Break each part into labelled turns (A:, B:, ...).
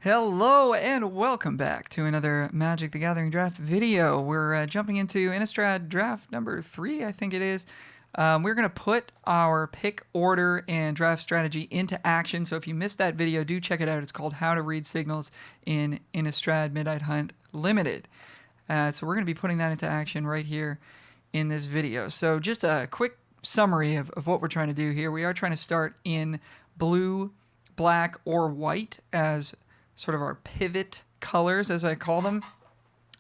A: Hello and welcome back to another Magic the Gathering draft video. We're jumping into Innistrad draft number 3, I think it is. We're going to put our pick order and draft strategy into action. So if you missed that video, do check it out. It's called How to Read Signals in Innistrad Midnight Hunt Limited. So we're going to be putting that into action right here in this video. So just a quick summary of what we're trying to do here. We are trying to start in blue, black, or white as sort of our pivot colors, as I call them.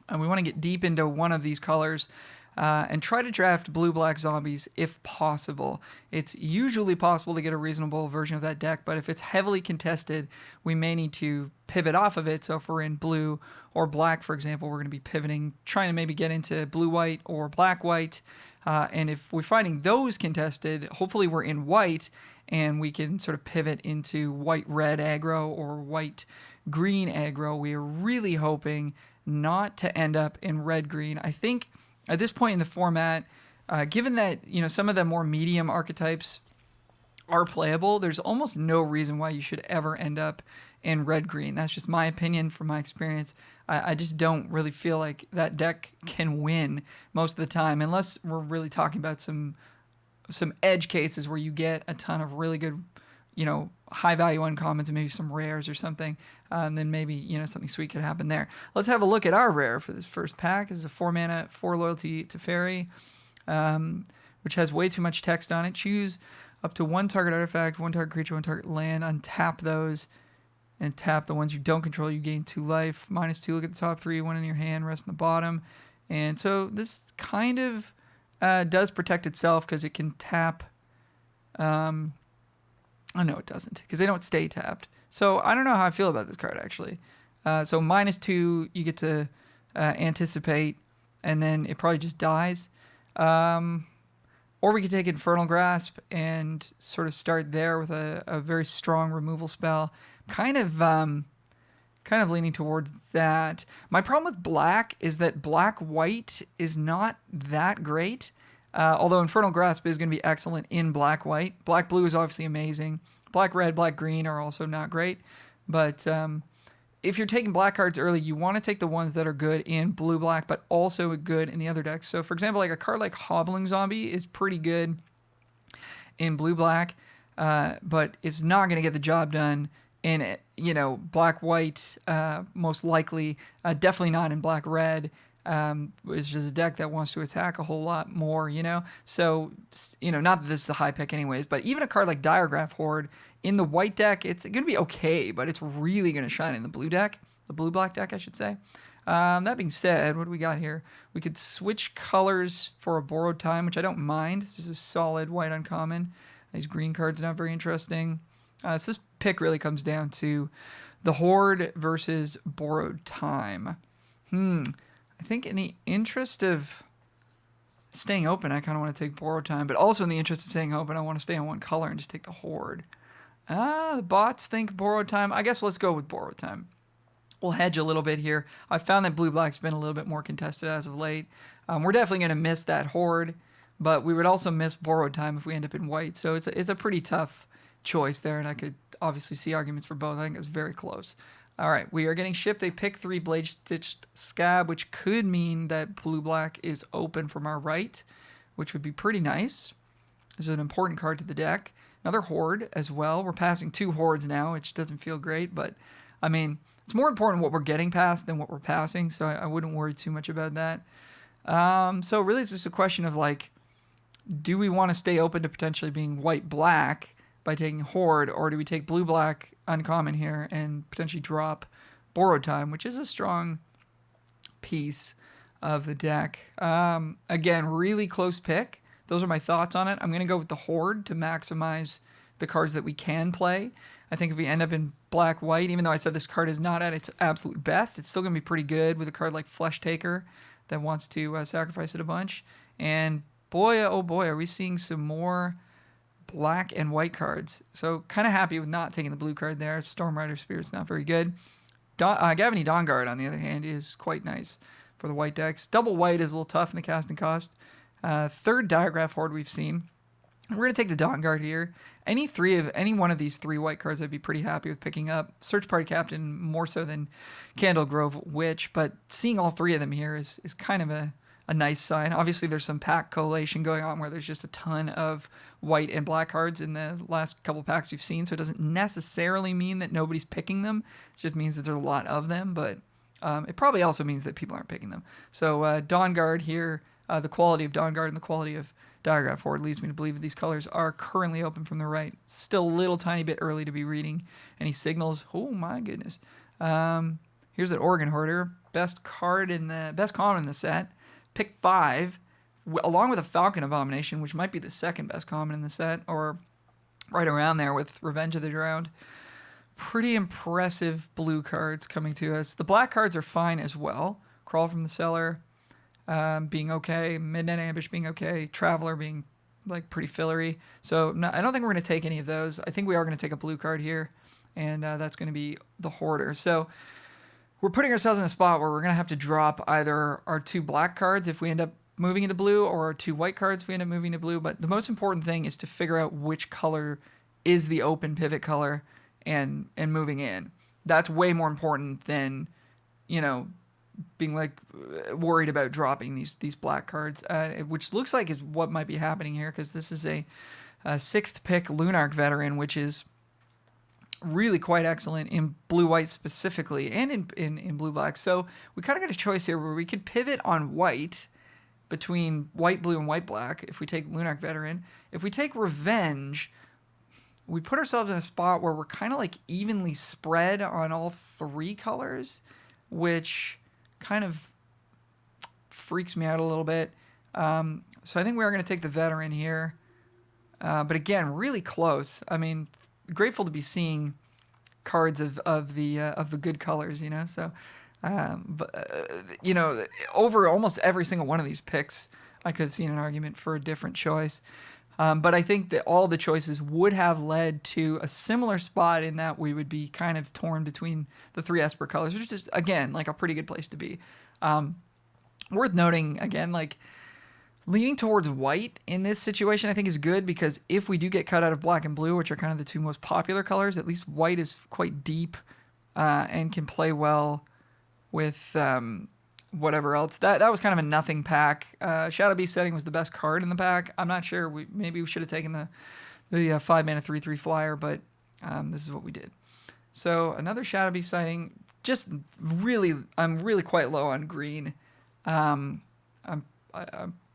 A: And we want to get deep into one of these colors and try to draft blue-black zombies if possible. It's usually possible to get a reasonable version of that deck, but if it's heavily contested, we may need to pivot off of it. So if we're in blue or black, for example, we're going to be pivoting, trying to maybe get into blue-white or black-white. And if we're finding those contested, hopefully we're in white, and we can sort of pivot into white-red aggro or white-green aggro. We are really hoping not to end up in red-green. I think at this point in the format, given that some of the more medium archetypes are playable, there's almost no reason why you should ever end up in red-green. That's just my opinion from my experience. I just don't really feel like that deck can win most of the time, unless we're really talking about some edge cases where you get a ton of really good, high value uncommons and maybe some rares or something. And then maybe, something sweet could happen there. Let's have a look at our rare for this first pack. This is a 4 mana, 4 loyalty to fairy, which has way too much text on it. Choose up to 1 target artifact, 1 target creature, 1 target land. Untap those and tap the ones you don't control. You gain 2 life. -2, look at the top 3, 1 in your hand, rest in the bottom. And so this kind of does protect itself because it can tap. Oh, no, it doesn't, because they don't stay tapped. So I don't know how I feel about this card, actually. So -2, you get to anticipate, and then it probably just dies. Or we could take Infernal Grasp and sort of start there with a very strong removal spell. Kind of leaning towards that. My problem with black is that black-white is not that great. Although Infernal Grasp is going to be excellent in black-white. Black-blue is obviously amazing. Black-red, black-green are also not great. But if you're taking black cards early, you want to take the ones that are good in blue-black, but also good in the other decks. So, for example, like a card like Hobbling Zombie is pretty good in blue-black, but it's not going to get the job done in black-white, most likely. Definitely not in black-red. It's just a deck that wants to attack a whole lot more, So, not that this is a high pick anyways, but even a card like Diregraph Horde in the white deck, it's going to be okay, but it's really going to shine in the blue deck, the blue-black deck, I should say. That being said, what do we got here? We could switch colors for a Borrowed Time, which I don't mind. This is a solid white uncommon. These green cards not very interesting. So this pick really comes down to the Horde versus Borrowed Time. I think in the interest of staying open, I kind of want to take Borrowed Time, but also in the interest of staying open, I want to stay on one color and just take the Horde. The bots think Borrowed Time. I guess let's go with Borrowed Time. We'll hedge a little bit here. I found that blue-black's been a little bit more contested as of late. We're definitely going to miss that Horde, but we would also miss Borrowed Time if we end up in white, so it's a pretty tough choice there, and I could obviously see arguments for both. I think it's very close. All right, we are getting shipped a pick 3 Blade Stitched Scab, which could mean that blue-black is open from our right, which would be pretty nice. This is an important card to the deck. Another Horde as well. We're passing 2 Hordes now, which doesn't feel great, but, I mean, it's more important what we're getting past than what we're passing, so I wouldn't worry too much about that. So really it's just a question of, do we want to stay open to potentially being white-black by taking Horde, or do we take blue-black uncommon here and potentially drop Borrowed Time, which is a strong piece of the deck. Again, really close pick. Those are my thoughts on it. I'm going to go with the Horde to maximize the cards that we can play. I think if we end up in black-white, even though I said this card is not at its absolute best, it's still going to be pretty good with a card like Flesh Taker that wants to sacrifice it a bunch. And boy, oh boy, are we seeing some more black and white cards. So kind of happy with not taking the blue card there. Stormrider Spirit's not very good. Gavony Dawnguard, on the other hand, is quite nice for the white decks. Double white is a little tough in the casting cost. Third Diregraph Horde we've seen. We're going to take the Dawn Guard here. Any one of these 3 white cards I'd be pretty happy with picking up. Search Party Captain more so than Candle Grove Witch, but seeing all 3 of them here is kind of a nice sign. Obviously, there's some pack collation going on where there's just a ton of white and black cards in the last couple packs we've seen, so it doesn't necessarily mean that nobody's picking them. It just means that there's a lot of them, but it probably also means that people aren't picking them. So Dawn Guard here, the quality of Dawn Guard and the quality of Diagraph Horde leads me to believe that these colors are currently open from the right. Still a little tiny bit early to be reading any signals. Oh my goodness. Here's an Organ Hoarder. Best common in the set. Pick 5, along with a Falcon Abomination, which might be the second best common in the set, or right around there with Revenge of the Drowned. Pretty impressive blue cards coming to us. The black cards are fine as well. Crawl from the Cellar being okay. Midnight Ambush being okay. Traveler being like pretty fillery. So no, I don't think we're going to take any of those. I think we are going to take a blue card here, and that's going to be the Hoarder. So we're putting ourselves in a spot where we're going to have to drop either our 2 black cards if we end up moving into blue, or our 2 white cards if we end up moving to blue. But the most important thing is to figure out which color is the open pivot color and moving in. That's way more important than, being like worried about dropping these black cards, which looks like is what might be happening here, because this is a 6th pick Lunarch Veteran, which is really quite excellent in blue-white specifically, and in blue-black. So we kind of got a choice here where we could pivot on white between white-blue and white-black if we take Lunarch Veteran. If we take Revenge, we put ourselves in a spot where we're kind of like evenly spread on all 3 colors, which kind of freaks me out a little bit. So I think we are going to take the Veteran here. But again, really close. I mean, grateful to be seeing cards of the good colors, So, over almost every single one of these picks, I could have seen an argument for a different choice. But I think that all the choices would have led to a similar spot in that we would be kind of torn between the 3 Esper colors, which is, again, like a pretty good place to be. Worth noting, again, like leaning towards white in this situation I think is good, because if we do get cut out of black and blue, which are kind of the 2 most popular colors, at least white is quite deep and can play well with whatever else. That was kind of a nothing pack. Shadow Beast setting was the best card in the pack. I'm not sure. Maybe we should have taken the 5 mana 3/3 flyer, but this is what we did. So another Shadow Beast sighting. Just really, I'm really quite low on green. I'm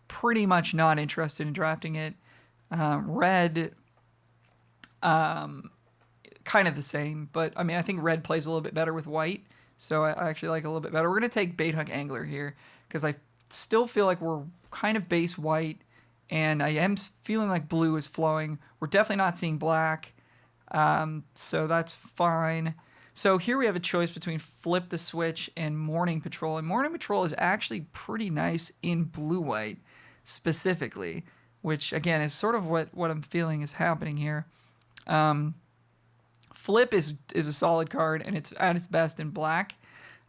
A: pretty much not interested in drafting it. Red, kind of the same, but I mean, I think red plays a little bit better with white, so I actually like it a little bit better. We're going to take Bait Hook Angler here, because I still feel like we're kind of base white, and I am feeling like blue is flowing. We're definitely not seeing black, so that's fine. So here we have a choice between Flip the Switch and Morning Patrol, and Morning Patrol is actually pretty nice in blue-white specifically, which again is sort of what I'm feeling is happening here. Flip is a solid card, and it's at its best in black,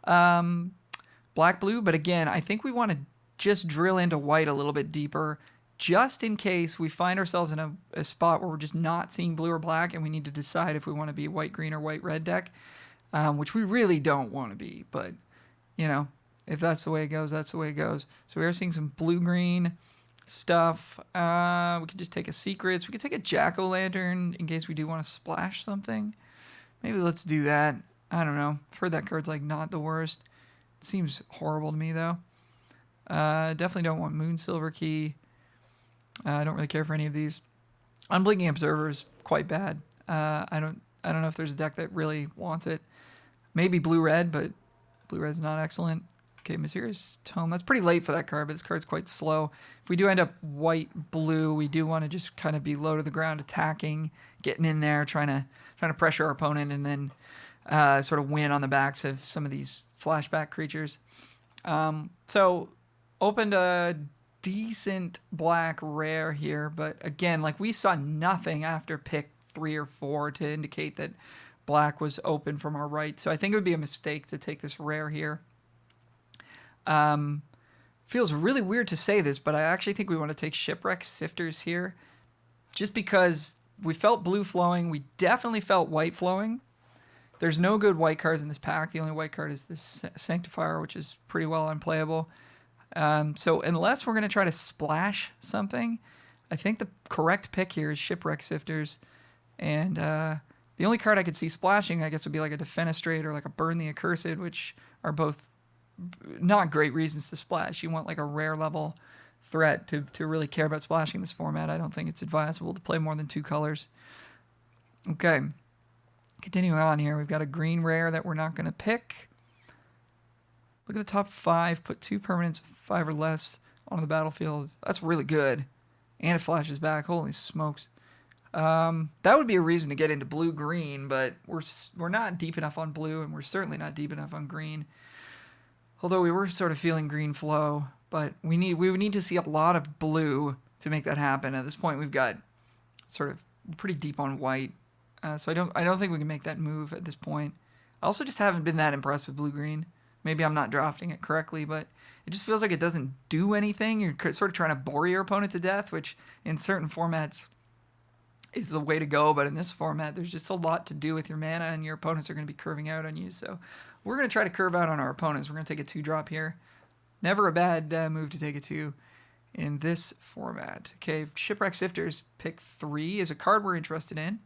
A: blue. But again, I think we want to just drill into white a little bit deeper, just in case we find ourselves in a spot where we're just not seeing blue or black, and we need to decide if we want to be a white-green or white-red deck, which we really don't want to be. But, if that's the way it goes, that's the way it goes. So we are seeing some blue-green stuff. We could just take a Secrets. We could take a Jack-O-Lantern in case we do want to splash something. Maybe let's do that. I don't know. I've heard that card's like not the worst. It seems horrible to me, though. Definitely don't want Moon Silver Key. I don't really care for any of these. Unblinking Observer is quite bad. I don't know if there's a deck that really wants it. Maybe blue-red, but blue-red's not excellent. Okay, Mysterious Tome. That's pretty late for that card, but this card's quite slow. If we do end up white-blue, we do want to just kind of be low to the ground, attacking, getting in there, trying to pressure our opponent, and then sort of win on the backs of some of these flashback creatures. So opened a decent black rare here, but again, like we saw nothing after pick 3 or 4 to indicate that black was open from our right. So I think it would be a mistake to take this rare here. Feels really weird to say this, but I actually think we want to take Shipwreck Sifters here. just because we felt blue flowing. We definitely felt white flowing. There's no good white cards in this pack. The only white card is this Sanctifier, which is pretty well unplayable. So unless we're going to try to splash something, I think the correct pick here is Shipwreck Sifters. And the only card I could see splashing, I guess, would be like a Defenestrate or like a Burn the Accursed, which are both not great reasons to splash. You want like a rare level threat to really care about splashing this format. I don't think it's advisable to play more than 2 colors. Okay. Continuing on here, we've got a green rare that we're not going to pick. Look at the top 5. Put 2 permanents, 5 or less, on the battlefield. That's really good. And it flashes back. Holy smokes. That would be a reason to get into blue-green, but we're not deep enough on blue, and we're certainly not deep enough on green. Although we were sort of feeling green flow, but we would need to see a lot of blue to make that happen. At this point, we've got sort of pretty deep on white. So I don't think we can make that move at this point. I also just haven't been that impressed with blue-green. Maybe I'm not drafting it correctly, but it just feels like it doesn't do anything. You're sort of trying to bore your opponent to death, which in certain formats is the way to go. But in this format, there's just a lot to do with your mana, and your opponents are going to be curving out on you. So we're going to try to curve out on our opponents. We're going to take a 2-drop here. Never a bad move to take a 2 in this format. Okay, Shipwreck Sifters, pick 3 is a card we're interested in.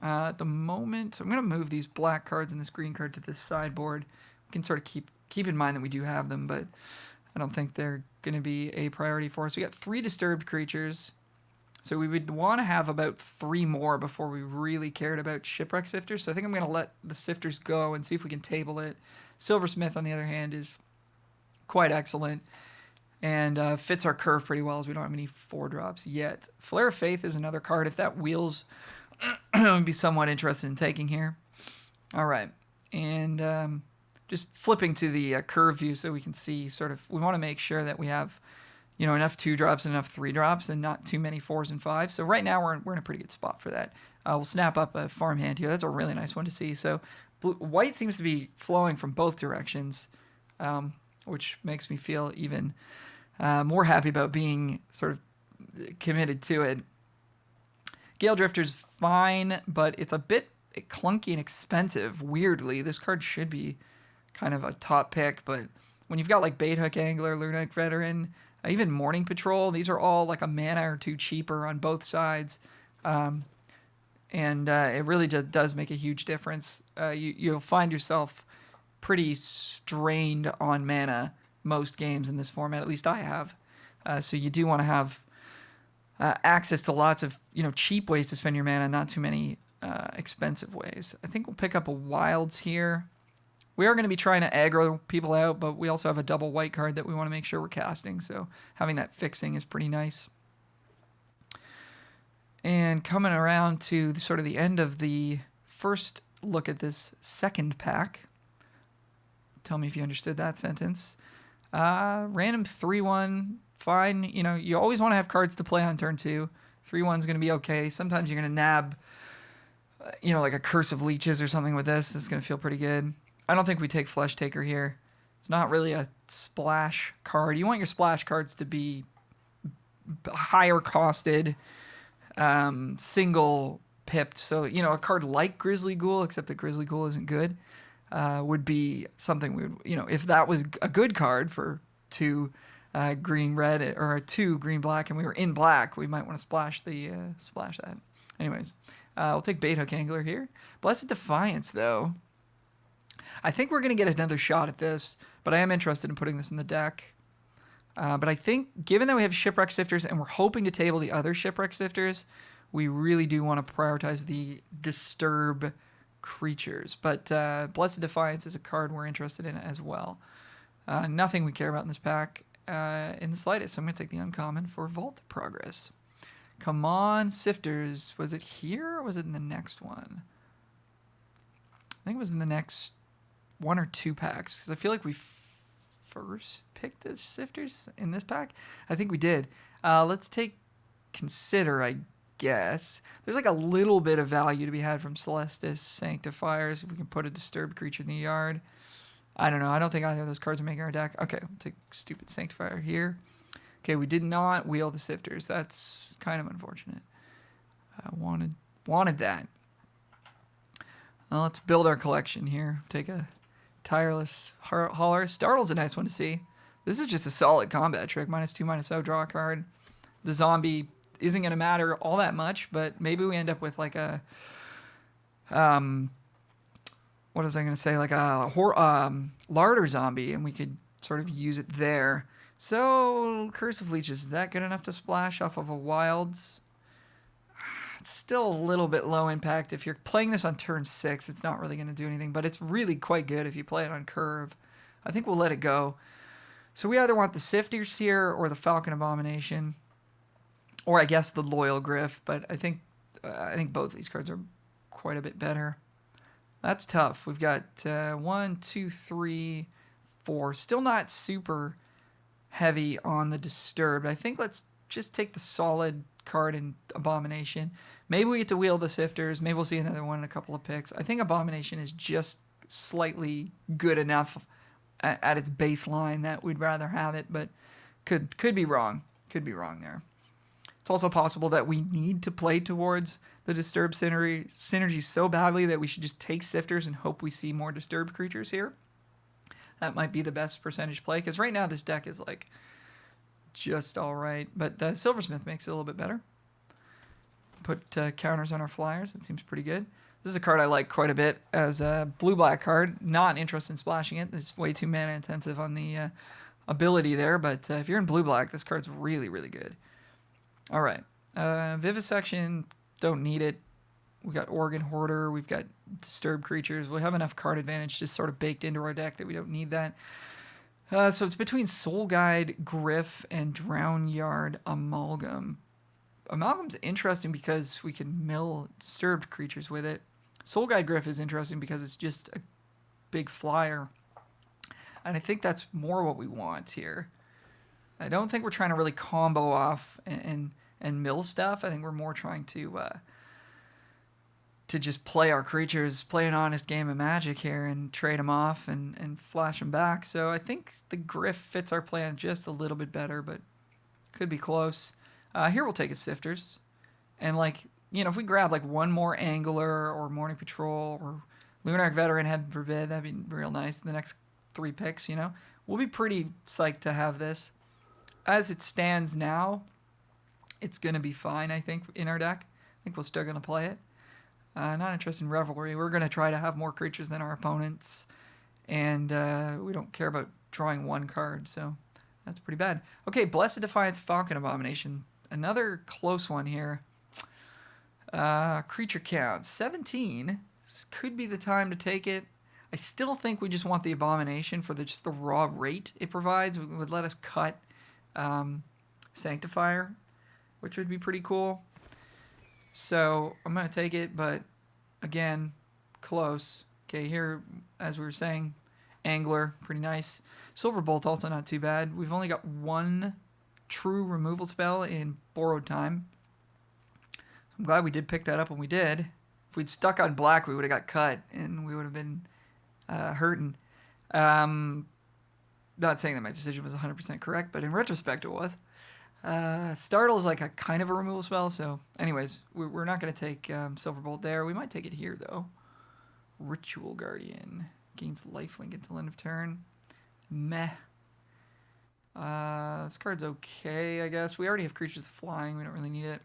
A: At the moment, I'm going to move these black cards and this green card to this sideboard. We can sort of keep in mind that we do have them, but I don't think they're going to be a priority for us. We got 3 disturbed creatures, so we would want to have about 3 more before we really cared about Shipwreck Sifters. So I think I'm going to let the Sifters go and see if we can table it. Silversmith, on the other hand, is quite excellent and fits our curve pretty well, as we don't have any 4-drops yet. Flare of Faith is another card. If that wheels, I'd be somewhat interested in taking here. All right, and just flipping to the curve view so we can see sort of, we want to make sure that we have, enough 2-drops and enough 3-drops and not too many 4s and 5s. So right now we're in a pretty good spot for that. We'll snap up a farmhand here. That's a really nice one to see. So white seems to be flowing from both directions, which makes me feel even more happy about being sort of committed to it. Gale Drifter's fine, but it's a bit clunky and expensive. Weirdly, this card should be kind of a top pick, but when you've got like Baithook Angler, Lunatic Veteran, even Morning Patrol, these are all like a mana or 2 cheaper on both sides, and it really does make a huge difference. You'll find yourself pretty strained on mana most games in this format. At least I have. So you do want to have access to lots of cheap ways to spend your mana, not too many expensive ways. I think we'll pick up a Wilds here. We are going to be trying to aggro people out, but we also have a double white card that we want to make sure we're casting, so having that fixing is pretty nice. And coming around to sort of the end of the first look at this second pack. Tell me if you understood that sentence. Random 3-1, fine. You always want to have cards to play on turn 2. 3-1 is going to be okay. Sometimes you're going to nab, like a Curse of Leeches or something with this. It's going to feel pretty good. I don't think we take Flesh Taker here. It's not really a splash card. You want your splash cards to be higher costed, single pipped. So, a card like Grizzly Ghoul, except that Grizzly Ghoul isn't good, would be something we would, if that was a good card for 2 green red or 2 green black and we were in black, we might want to splash that. Anyways, we'll take Baithook Angler here. Blessed Defiance, though. I think we're going to get another shot at this, but I am interested in putting this in the deck. But I think, given that we have Shipwreck Sifters and we're hoping to table the other Shipwreck Sifters, we really do want to prioritize the Disturb creatures. But Blessed Defiance is a card we're interested in as well. Nothing we care about in this pack in the slightest. So I'm going to take the uncommon for Vault Progress. Come on, Sifters. Was it here or was it in the next one? I think it was in the next 1 or 2 packs, because I feel like we first picked the Sifters in this pack. I think we did. Let's take Consider, I guess. There's like a little bit of value to be had from Celestis Sanctifiers if we can put a disturbed creature in the yard. I don't know. I don't think either of those cards are making our deck. Okay, we'll take stupid Sanctifier here. Okay, we did not wheel the sifters. That's kind of unfortunate. I wanted that. Well, let's build our collection here. Take a tireless hauler. Startle's a nice one to see. This is just a solid combat trick. -2, -0, draw a card. The zombie isn't going to matter all that much, but maybe we end up with like a, what was I going to say? Like a larder zombie, and we could sort of use it there. So, Curse of Leech, is that good enough to splash off of a Wilds? It's still a little bit low impact. If you're playing this on turn 6, it's not really going to do anything, but it's really quite good if you play it on curve. I think we'll let it go. So we either want the Sifters here or the Falcon Abomination, or I guess the Loyal Griff, but I think both of these cards are quite a bit better. That's tough. We've got 1, 2, 3, 4. Still not super heavy on the Disturbed. I think let's just take the solid card in Abomination. Maybe we get to wheel the Sifters. Maybe we'll see another one in a couple of picks. I think Abomination is just slightly good enough at its baseline that we'd rather have it, but could be wrong. Could be wrong there. It's also possible that we need to play towards the Disturbed synergy so badly that we should just take Sifters and hope we see more Disturbed creatures here. That might be the best percentage play, because right now this deck is like just all right, but the Silversmith makes it a little bit better. Put counters on our flyers. That seems pretty good. This is a card I like quite a bit as a blue-black card. Not interested in splashing it. It's way too mana intensive on the ability there, but if you're in blue-black, this card's really, really good. All right. Vivisection, don't need it. We got Organ Hoarder. We've got Disturbed creatures. We have enough card advantage just sort of baked into our deck that we don't need that. So it's between Soul Guide, Griff, and Drown Yard Amalgam. Amalgam's interesting because we can mill Disturbed creatures with it. Soul Guide Griff is interesting because it's just a big flyer. And I think that's more what we want here. I don't think we're trying to really combo off and mill stuff. I think we're more trying to just play our creatures, play an honest game of Magic here, and trade them off and flash them back. So I think the Griff fits our plan just a little bit better, but could be close. Here we'll take a Sifters. And, like, you know, if we grab, like, one more Angler or Morning Patrol or Lunarch Veteran, heaven forbid, that'd be real nice. The next 3 picks, you know. We'll be pretty psyched to have this. As it stands now, it's going to be fine, I think, in our deck. I think we're still going to play it. Not interested in Revelry. We're going to try to have more creatures than our opponents. And we don't care about drawing one card, so that's pretty bad. Okay, Blessed Defiance, Falcon Abomination. Another close one here. Creature count, 17. This could be the time to take it. I still think we just want the Abomination for just the raw rate it provides. It would let us cut Sanctifier, which would be pretty cool. So I'm going to take it, but again, close. Okay, here, as we were saying, Angler, pretty nice. Silverbolt, also not too bad. We've only got one true removal spell in Borrowed Time. I'm glad we did pick that up when we did. If we'd stuck on black, we would have got cut, and we would have been hurting. Not saying that my decision was 100% correct, but in retrospect it was. Startle is like a kind of a removal spell, so anyways, we're not going to take Silverbolt there. We might take it here, though. Ritual Guardian. Gains lifelink until end of turn. Meh. This card's okay, I guess. We already have creatures with flying. We don't really need it.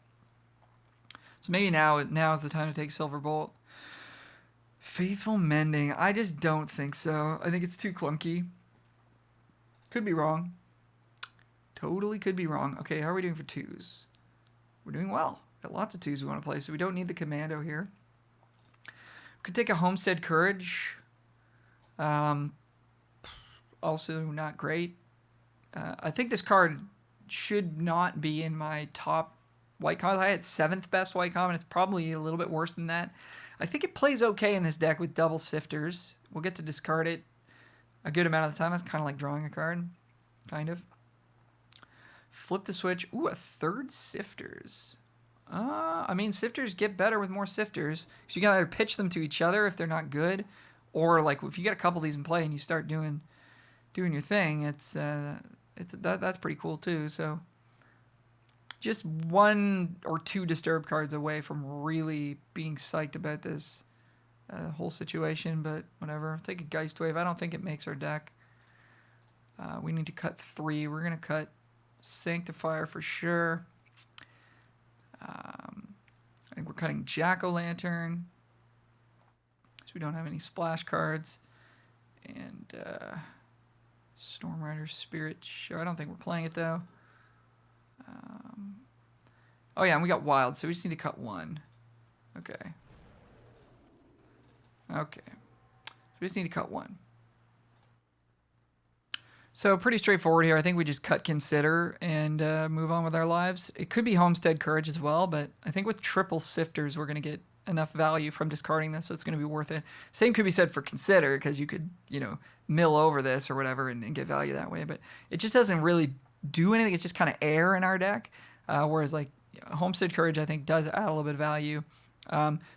A: So maybe now is the time to take Silverbolt. Faithful Mending. I just don't think so. I think it's too clunky. Could be wrong. Totally could be wrong. Okay, how are we doing for 2s? We're doing well. Got lots of 2s we want to play, so we don't need the Commando here. Could take a Homestead Courage. Also not great. I think this card should not be in my top white common. I had 7th best white common. It's probably a little bit worse than that. I think it plays okay in this deck with double Sifters. We'll get to discard it a good amount of the time. That's kind of like drawing a card. Kind of. Flip the switch. Ooh, a 3rd Sifters. I mean, Sifters get better with more Sifters. So you can either pitch them to each other if they're not good, or like if you get a couple of these in play and you start doing your thing, that's pretty cool too. So just 1 or 2 disturb cards away from really being psyched about this whole situation, but whatever. I'll take a Geist Wave. I don't think it makes our deck. We need to cut 3. We're going to cut Sanctifier for sure. I think we're cutting Jack-O-Lantern, so we don't have any splash cards. And Storm Rider Spirit Show. I don't think we're playing it, though. Oh, yeah, and we got Wild, so we just need to cut 1. Okay. Okay. So we just need to cut 1. So pretty straightforward here. I think we just cut Consider and move on with our lives. It could be Homestead Courage as well, but I think with triple Sifters, we're going to get enough value from discarding this, so it's going to be worth it. Same could be said for Consider, because you could, mill over this or whatever and get value that way. But it just doesn't really do anything. It's just kind of air in our deck. Whereas, like, Homestead Courage, I think, does add a little bit of value.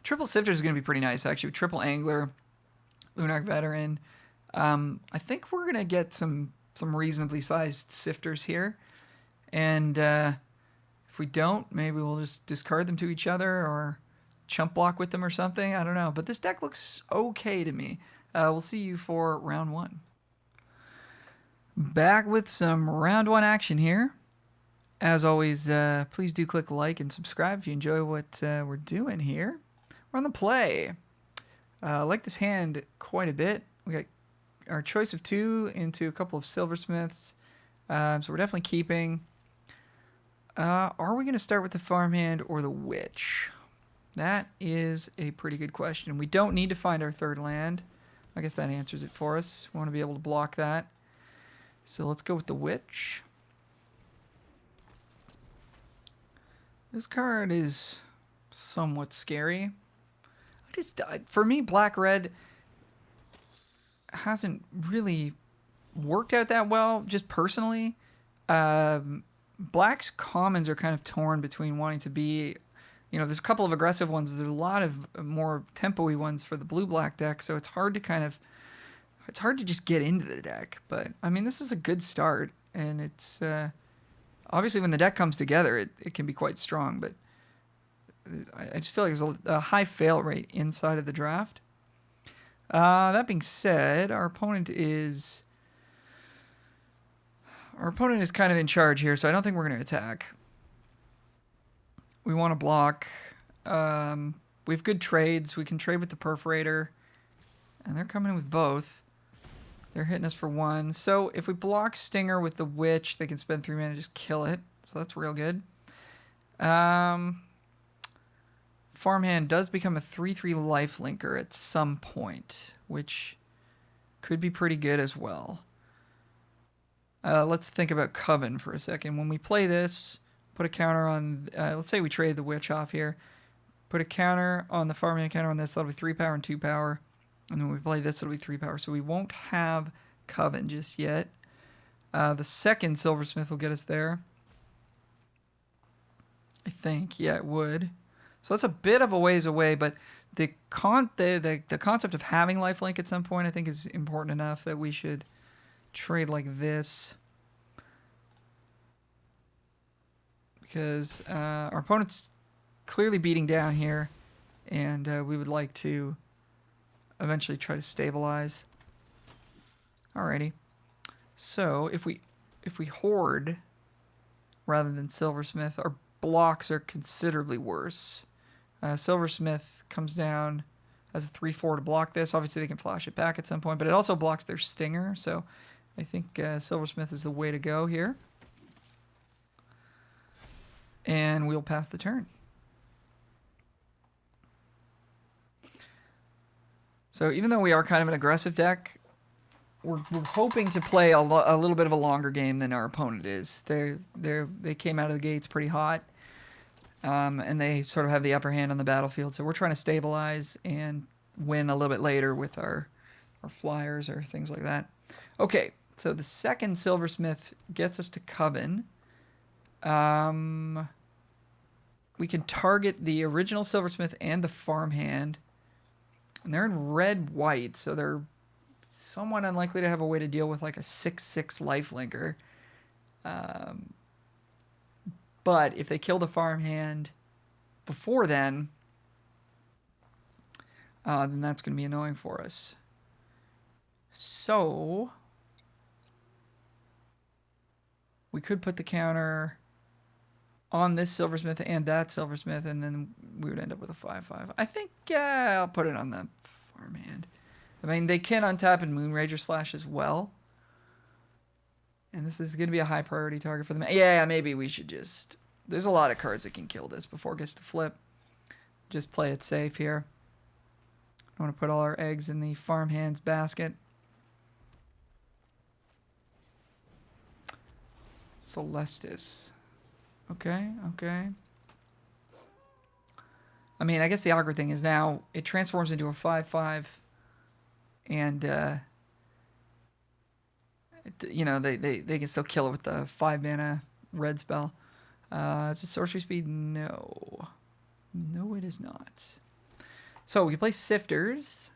A: Triple Sifters is going to be pretty nice, actually. Triple Angler, Lunarch Veteran. I think we're going to get some reasonably sized Sifters here. And if we don't, maybe we'll just discard them to each other or chump block with them or something. I don't know. But this deck looks okay to me. We'll see you for round 1. Back with some round 1 action here. As always, please do click like and subscribe if you enjoy what we're doing here. We're on the play. I like this hand quite a bit. We got our choice of 2 into a couple of Silversmiths. So we're definitely keeping. Are we going to start with the farmhand or the witch? That is a pretty good question. We don't need to find our 3rd land. I guess that answers it for us. We want to be able to block that. So let's go with the witch. This card is somewhat scary. For me, black-red hasn't really worked out that well, just personally. Black's commons are kind of torn between wanting to be, there's a couple of aggressive ones, but there's a lot of more tempo-y ones for the blue-black deck, so it's hard to just get into the deck. But, I mean, this is a good start, and it's, obviously when the deck comes together, it can be quite strong, but I just feel like there's a high fail rate inside of the draft. That being said, our opponent is kind of in charge here, so I don't think we're going to attack. We want to block. We have good trades. We can trade with the Perforator, and they're coming in with both. They're hitting us for 1. So if we block Stinger with the Witch, they can spend 3 mana and just kill it. So that's real good. Farmhand does become a 3/3 lifelinker at some point, which could be pretty good as well. Let's think about Coven for a second. When we play this, put a counter on... let's say we trade the Witch off here. Put a counter on the Farmhand counter on this. That'll be 3 power and 2 power. And then when we play this, it'll be 3 power. So we won't have Coven just yet. The second Silversmith will get us there. I think. Yeah, it would. So that's a bit of a ways away, but the concept of having lifelink at some point, I think, is important enough that we should trade like this. Because our opponent's clearly beating down here, and we would like to eventually try to stabilize. Alrighty. So if we hoard rather than Silversmith, our blocks are considerably worse. Silversmith comes down as a 3/4 to block this. Obviously, they can flash it back at some point, but it also blocks their Stinger, so I think Silversmith is the way to go here. And we'll pass the turn. So even though we are kind of an aggressive deck, we're hoping to play a little bit of a longer game than our opponent is. They came out of the gates pretty hot. And they sort of have the upper hand on the battlefield. So we're trying to stabilize and win a little bit later with our flyers or things like that. Okay, so the second Silversmith gets us to Coven. We can target the original Silversmith and the farmhand. And they're in red-white, so they're somewhat unlikely to have a way to deal with like a 6/6 lifelinker. But if they kill the farmhand before then that's going to be annoying for us. So we could put the counter on this silversmith and that silversmith, and then we would end up with a 5/5. I think I'll put it on the farmhand. I mean, they can untap and Moonrager Slash as well. And this is going to be a high priority target for them. Yeah, maybe we should just... There's a lot of cards that can kill this before it gets to flip. Just play it safe here. I want to put all our eggs in the farmhand's basket. Celestis. Okay. I mean, I guess the awkward thing is now it transforms into a 5/5, and you know they can still kill it with the 5-mana red spell. Is it sorcery speed? No, it is not. So we can play Sifters.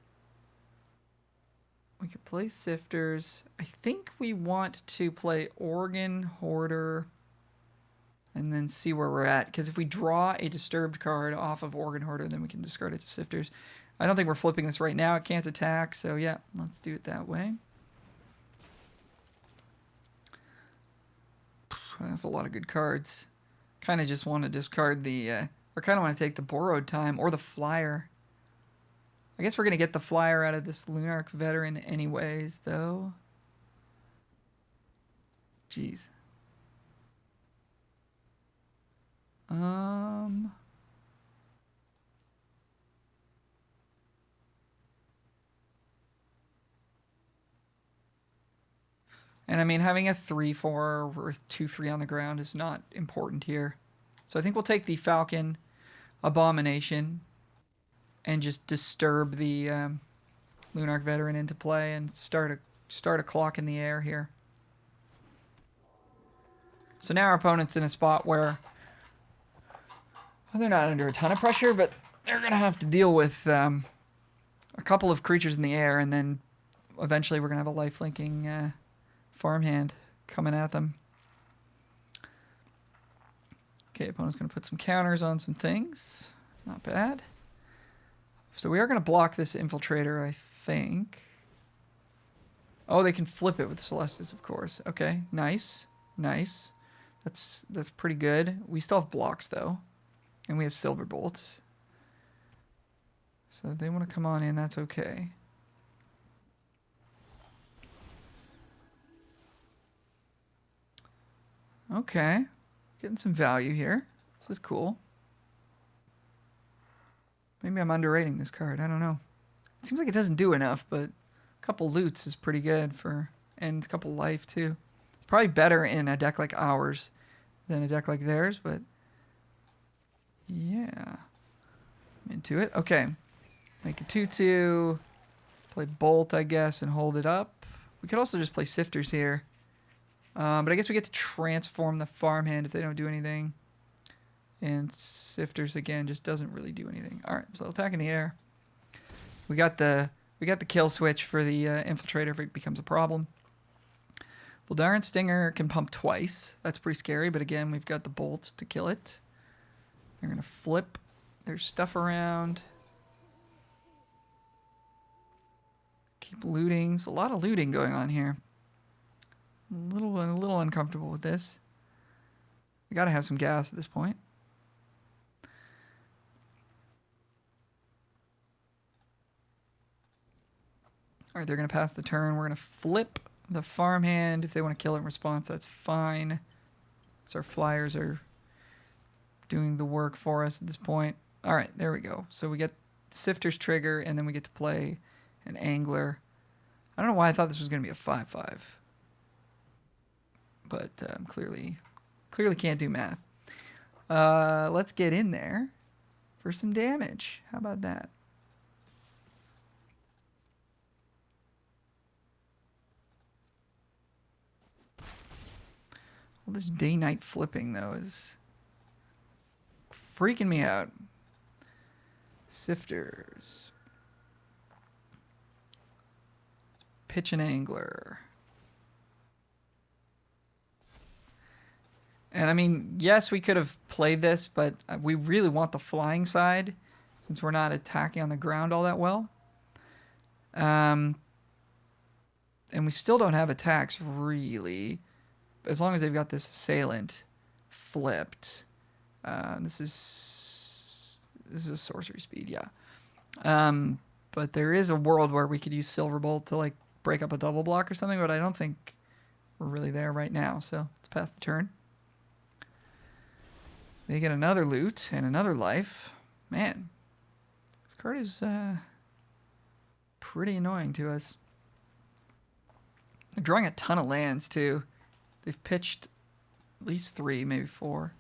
A: I think we want to play Organ Hoarder and then see where we're at. Because if we draw a disturbed card off of Organ Hoarder, then we can discard it to Sifters. I don't think we're flipping this right now. It can't attack, so yeah, let's do it that way. That's a lot of good cards. Kind of just want to discard the... or kind of want to take the Borrowed Time or the Flyer. I guess we're going to get the Flyer out of this Lunarch Veteran anyways, though. Jeez. And I mean, having a 3/4 or 2/3 on the ground is not important here. So I think we'll take the Falcon Abomination and just disturb the Lunarch Veteran into play and start a clock in the air here. So now our opponent's in a spot where they're not under a ton of pressure, but they're going to have to deal with a couple of creatures in the air, and then eventually we're going to have a lifelinking farmhand coming at them. Okay, opponent's going to put some counters on some things. Not bad. So we are going to block this Infiltrator, I think. Oh, they can flip it with Celestis, of course. Okay, nice. That's pretty good. We still have blocks, though. And we have Silverbolt. So if they want to come on in, that's okay. Okay. Getting some value here. This is cool. Maybe I'm underrating this card. I don't know. It seems like it doesn't do enough, but a couple loots is pretty good for... And a couple life, too. It's probably better in a deck like ours than a deck like theirs, but... Yeah. I'm into it. Okay. Make a 2/2. Play Bolt, I guess, and hold it up. We could also just play Sifters here. But I guess we get to transform the farmhand if they don't do anything. And Sifters, again, just doesn't really do anything. All right, so attack in the air. We got the kill switch for the Infiltrator if it becomes a problem. Voldaren Stinger can pump twice. That's pretty scary, but again, we've got the Bolt to kill it. They're going to flip their stuff around. Keep looting. There's a lot of looting going on here. A little uncomfortable with this. We got to have some gas at this point. All right, they're going to pass the turn. We're going to flip the farmhand. If they want to kill it in response, that's fine. So our flyers are doing the work for us at this point. All right, there we go. So we get Sifter's trigger, and then we get to play an Angler. I don't know why I thought this was going to be a 5/5. But clearly can't do math. Let's get in there for some damage. How about that? Well, this day-night flipping, though, is freaking me out. Sifters. Pitch an Angler. And I mean, yes, we could have played this, but we really want the flying side since we're not attacking on the ground all that well. And we still don't have attacks, really. As long as they've got this assailant flipped. This is a sorcery speed, yeah. But there is a world where we could use Silver Bolt to like break up a double block or something, but I don't think we're really there right now. So let's pass the turn. They get another loot and another life. Man, this card is pretty annoying to us. They're drawing a ton of lands too. They've pitched at least 3, maybe 4.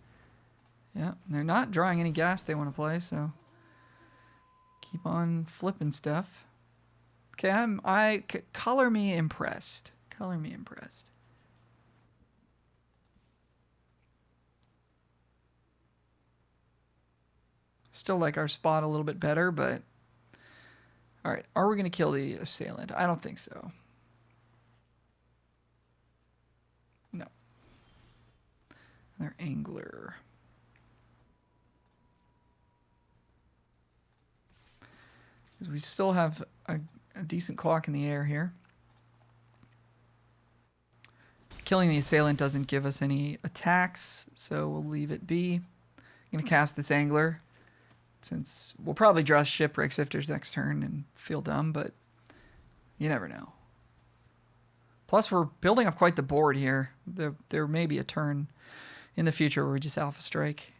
A: Yeah, they're not drawing any gas they want to play, so keep on flipping stuff. Okay, color me impressed. Color me impressed. Still like our spot a little bit better, but all right. Are we going to kill the assailant? I don't think so. No. Another angler. Because we still have a decent clock in the air here. Killing the assailant doesn't give us any attacks, so we'll leave it be. I'm going to cast this angler, since we'll probably draw Shipwreck Sifters next turn and feel dumb, but you never know. Plus, we're building up quite the board here. There may be a turn in the future where we just Alpha Strike.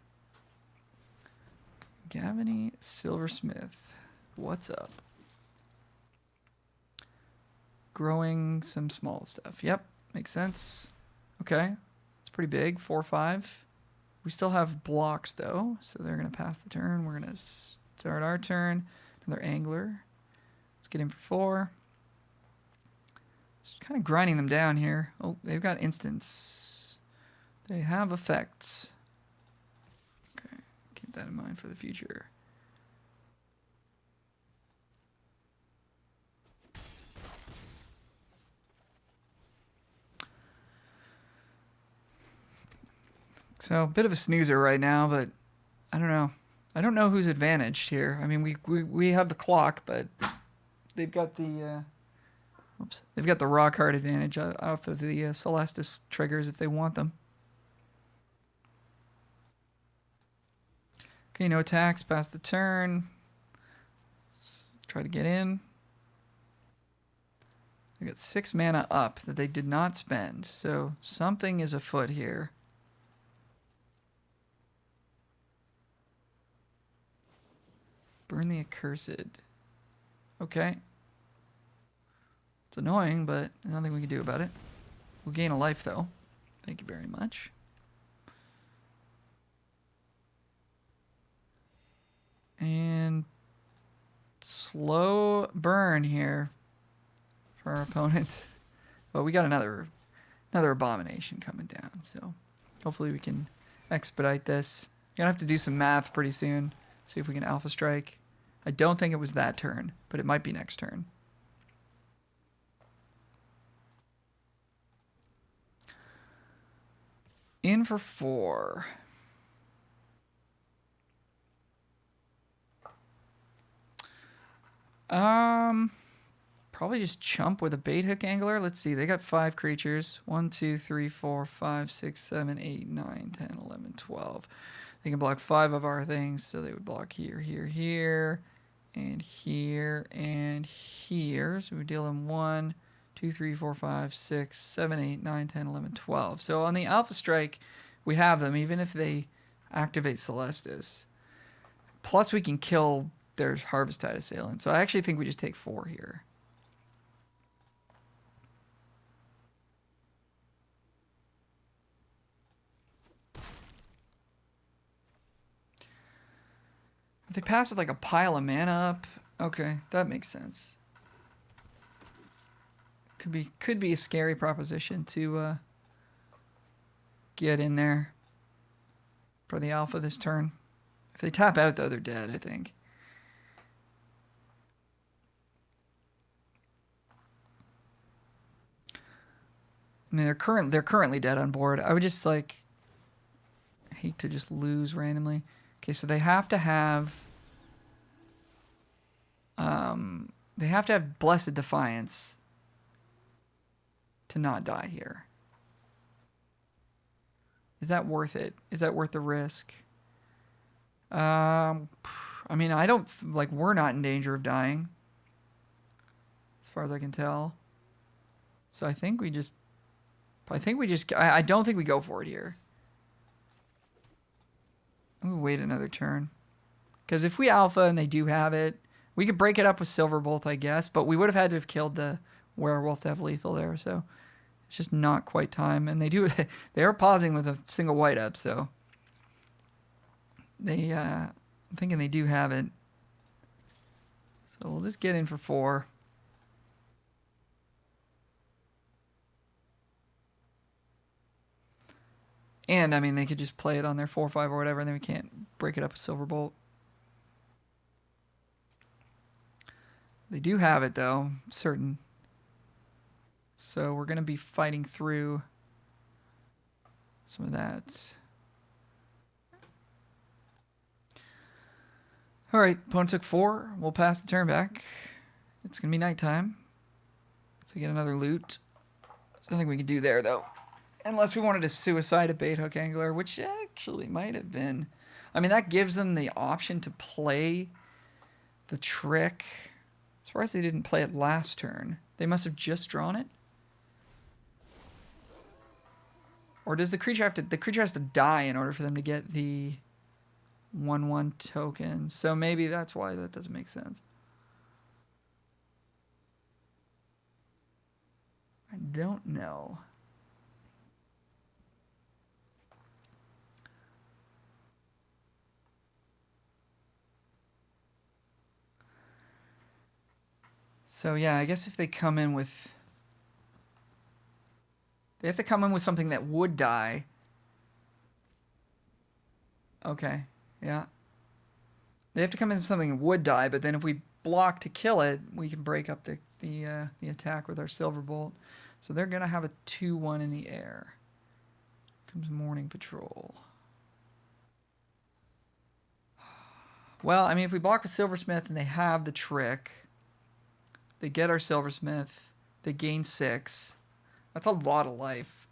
A: Gavany Silversmith. What's up? Growing some small stuff. Yep, makes sense. Okay, it's pretty big. 4/5. We still have blocks though, so they're gonna pass the turn. We're gonna start our turn. Another angler. Let's get him for 4. Just kind of grinding them down here. Oh, they've got instants. They have effects. Okay, keep that in mind for the future. So, a bit of a snoozer right now, but I don't know. I don't know who's advantaged here. I mean, we have the clock, but they've got the they've got the raw card advantage off of the Celestis triggers if they want them. Okay, no attacks, pass the turn. Let's try to get in. They got 6 mana up that they did not spend, so something is afoot here. Burn the Accursed. Okay. It's annoying, but nothing we can do about it. We'll gain a life, though. Thank you very much. And slow burn here for our opponent. But we got another abomination coming down, so hopefully we can expedite this. You're gonna have to do some math pretty soon. See if we can Alpha Strike. I don't think it was that turn, but it might be next turn. In for 4. Probably just chump with a bait hook angler. Let's see. They got 5 creatures. 1, 2, 3, 4, 5, 6, 7, 8, 9, 10, 11, 12. They can block 5 of our things, so they would block here, here, here, and here, and here. So we deal them 1, 2, 3, 4, 5, 6, 7, 8, 9, 10, 11, 12. So on the Alpha Strike, we have them, even if they activate Celestis. Plus, we can kill their Harvest Tide Assailant. So I actually think we just take 4 here. If they pass with like a pile of mana up, okay, that makes sense. Could be a scary proposition to get in there for the alpha this turn. If they tap out though, they're dead, I think. I mean, they're currently dead on board. I would just like hate to just lose randomly. Okay, so they have to have... they have to have Blessed Defiance to not die here. Is that worth it? Is that worth the risk? I mean, I don't... Like, we're not in danger of dying. As far as I can tell. So I think we just... I don't think we go for it here. I'm going to wait another turn. Because if we alpha and they do have it, we could break it up with Silverbolt, I guess. But we would have had to have killed the werewolf to have lethal there. So it's just not quite time. And they are pausing with a single white up. So I'm thinking they do have it. So we'll just get in for 4. And, I mean, they could just play it on their 4-5 or whatever, and then we can't break it up with Silverbolt. They do have it, though, certain. So we're going to be fighting through some of that. All right, opponent took 4. We'll pass the turn back. It's going to be nighttime. So we get another loot. There's nothing we can do there, though. Unless we wanted to suicide a bait hook angler, which actually might have been. I mean, that gives them the option to play the trick. Surprised they didn't play it last turn. They must have just drawn it. Or does the creature have to... The creature has to die in order for them to get the 1/1 token. So maybe that's why that doesn't make sense. I don't know. So yeah, I guess if they come in with... They have to come in with something that would die. Okay, yeah. They have to come in with something that would die, but then if we block to kill it, we can break up the attack with our Silverbolt. So they're going to have a 2/1 in the air. Comes Morning Patrol. Well, I mean, if we block with Silversmith and they have the trick... They get our Silversmith. They gain 6. That's a lot of life.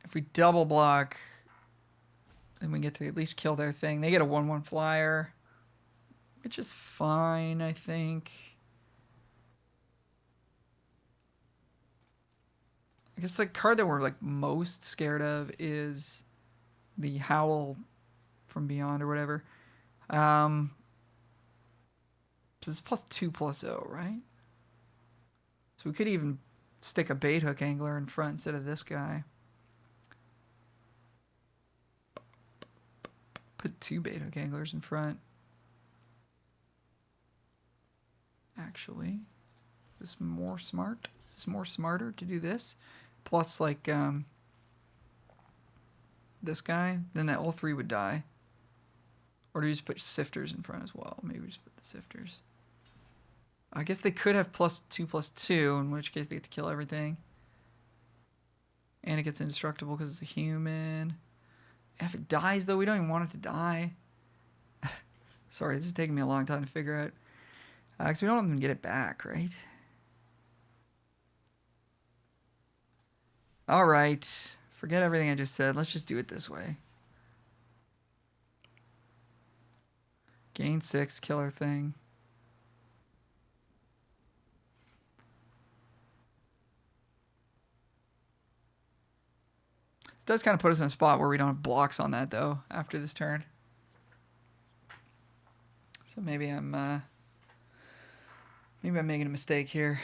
A: If we double block, then we get to at least kill their thing. They get a 1/1 flyer, which is fine, I think. I guess the card that we're like most scared of is the Howl from Beyond or whatever. This is +2/+0, right? So we could even stick a bait hook angler in front instead of this guy. Put 2 bait hook anglers in front. Actually, is this more smart? Is this more smarter to do this? Plus, like, this guy? Then that all 3 would die. Or do you just put sifters in front as well? Maybe we just put the sifters. I guess they could have +2/+2, in which case they get to kill everything. And it gets indestructible because it's a human. If it dies, though, we don't even want it to die. Sorry, this is taking me a long time to figure out. Because we don't even get it back, right? Alright. Forget everything I just said. Let's just do it this way. Gain 6, killer thing. It does kind of put us in a spot where we don't have blocks on that, though, after this turn. So maybe I'm making a mistake here.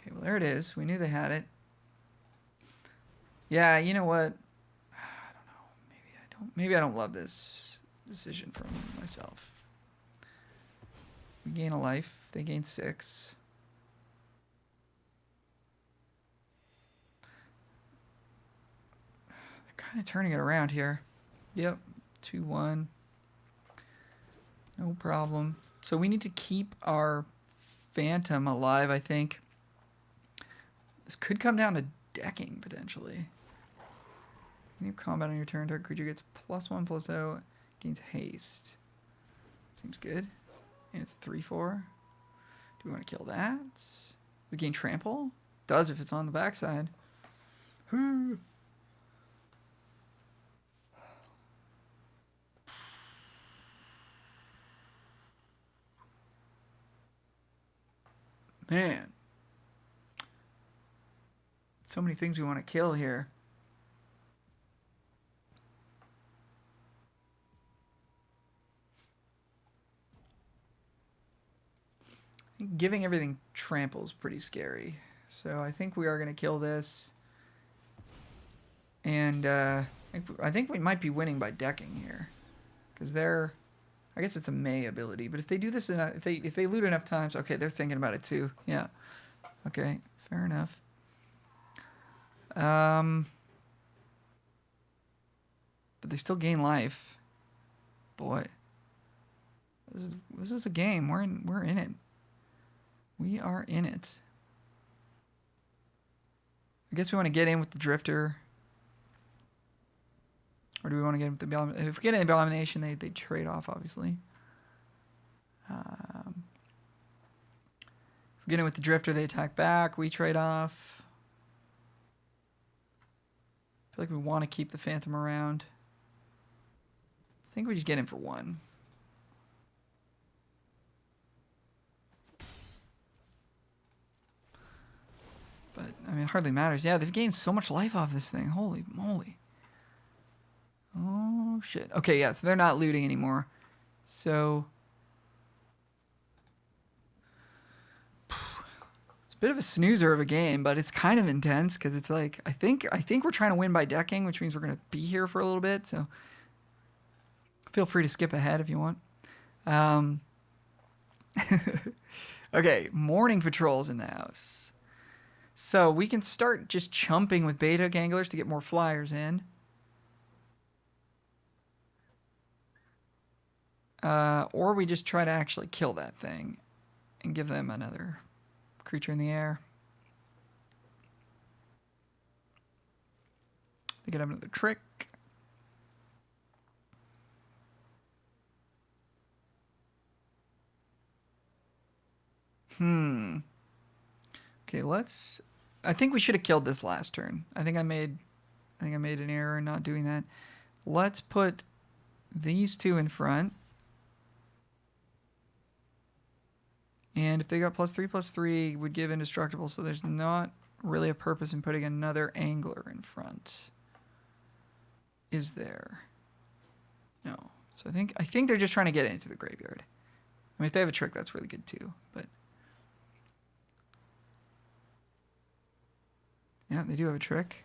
A: Okay, well, there it is. We knew they had it. Yeah, you know what? I don't know. Maybe I don't love this decision from myself. We gain a life. They gain 6. Kind of turning it around here. Yep, 2/1. No problem. So we need to keep our Phantom alive, I think. This could come down to decking, potentially. You have combat on your turn. Target creature gets +1/+0, gains haste. Seems good. And it's a 3/4. Do we want to kill that? Does it gain trample? Does if it's on the backside. Man. So many things we want to kill here. Giving everything trample is pretty scary. So I think we are going to kill this. And I think we might be winning by decking here. Because they're... I guess it's a May ability. But if they do this, if they loot enough times... Okay, they're thinking about it too. Yeah. Okay, fair enough. But they still gain life. Boy. This is a game. We're in it. We are in it. I guess we want to get in with the Drifter. Or do we want to get in with the Abomination? If we get in the Abomination, they trade off, obviously. If we get in with the Drifter, they attack back. We trade off. I feel like we want to keep the Phantom around. I think we just get in for one. But, I mean, it hardly matters. Yeah, they've gained so much life off this thing. Holy moly. Oh, shit. Okay, yeah, so they're not looting anymore. So... It's a bit of a snoozer of a game, but it's kind of intense, because it's like... I think we're trying to win by decking, which means we're going to be here for a little bit, so... Feel free to skip ahead if you want. Okay, morning patrols in the house. So we can start just chumping with beta ganglers to get more flyers in. Or we just try to actually kill that thing and give them another creature in the air. They could have another trick. Okay, let's... I think we should have killed this last turn. I think I made an error in not doing that. Let's put these two in front. And if they got +3/+3, would give indestructible, so there's not really a purpose in putting another angler in front. Is there? No. So I think they're just trying to get into the graveyard. I mean, if they have a trick, that's really good too, but... Yeah, they do have a trick.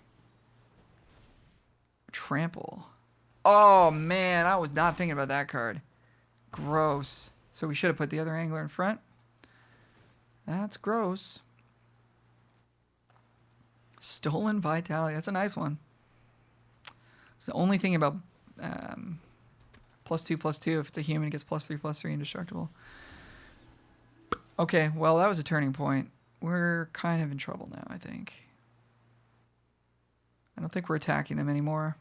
A: Trample. Oh, man, I was not thinking about that card. Gross. So we should have put the other angler in front. That's gross. Stolen Vitality. That's a nice one. It's the only thing about +2/+2. If it's a human, it gets +3/+3 indestructible. Okay, well, that was a turning point. We're kind of in trouble now, I think. I don't think we're attacking them anymore.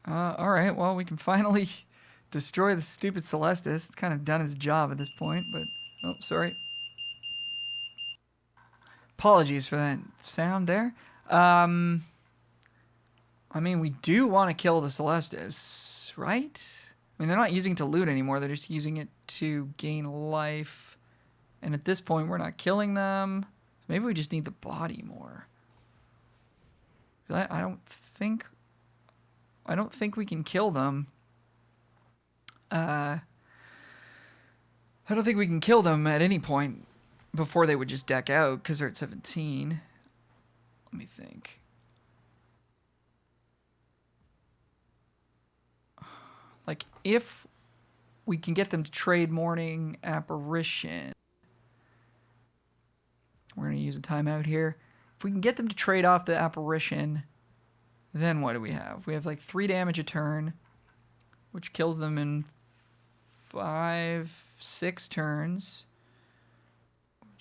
A: Alright, well, we can finally destroy the stupid Celestis. It's kind of done its job at this point, but... Oh, sorry. Apologies for that sound there. I mean, we do want to kill the Celestis, right? I mean, they're not using it to loot anymore. They're just using it to gain life. And at this point, we're not killing them. Maybe we just need the body more. I don't think we can kill them. I don't think we can kill them at any point before they would just deck out because they're at 17. Let me think. Like, if we can get them to trade Morning Apparition... We're going to use a timeout here. If we can get them to trade off the Apparition, then what do we have? We have like 3 damage a turn, which kills them in 5, 6 turns.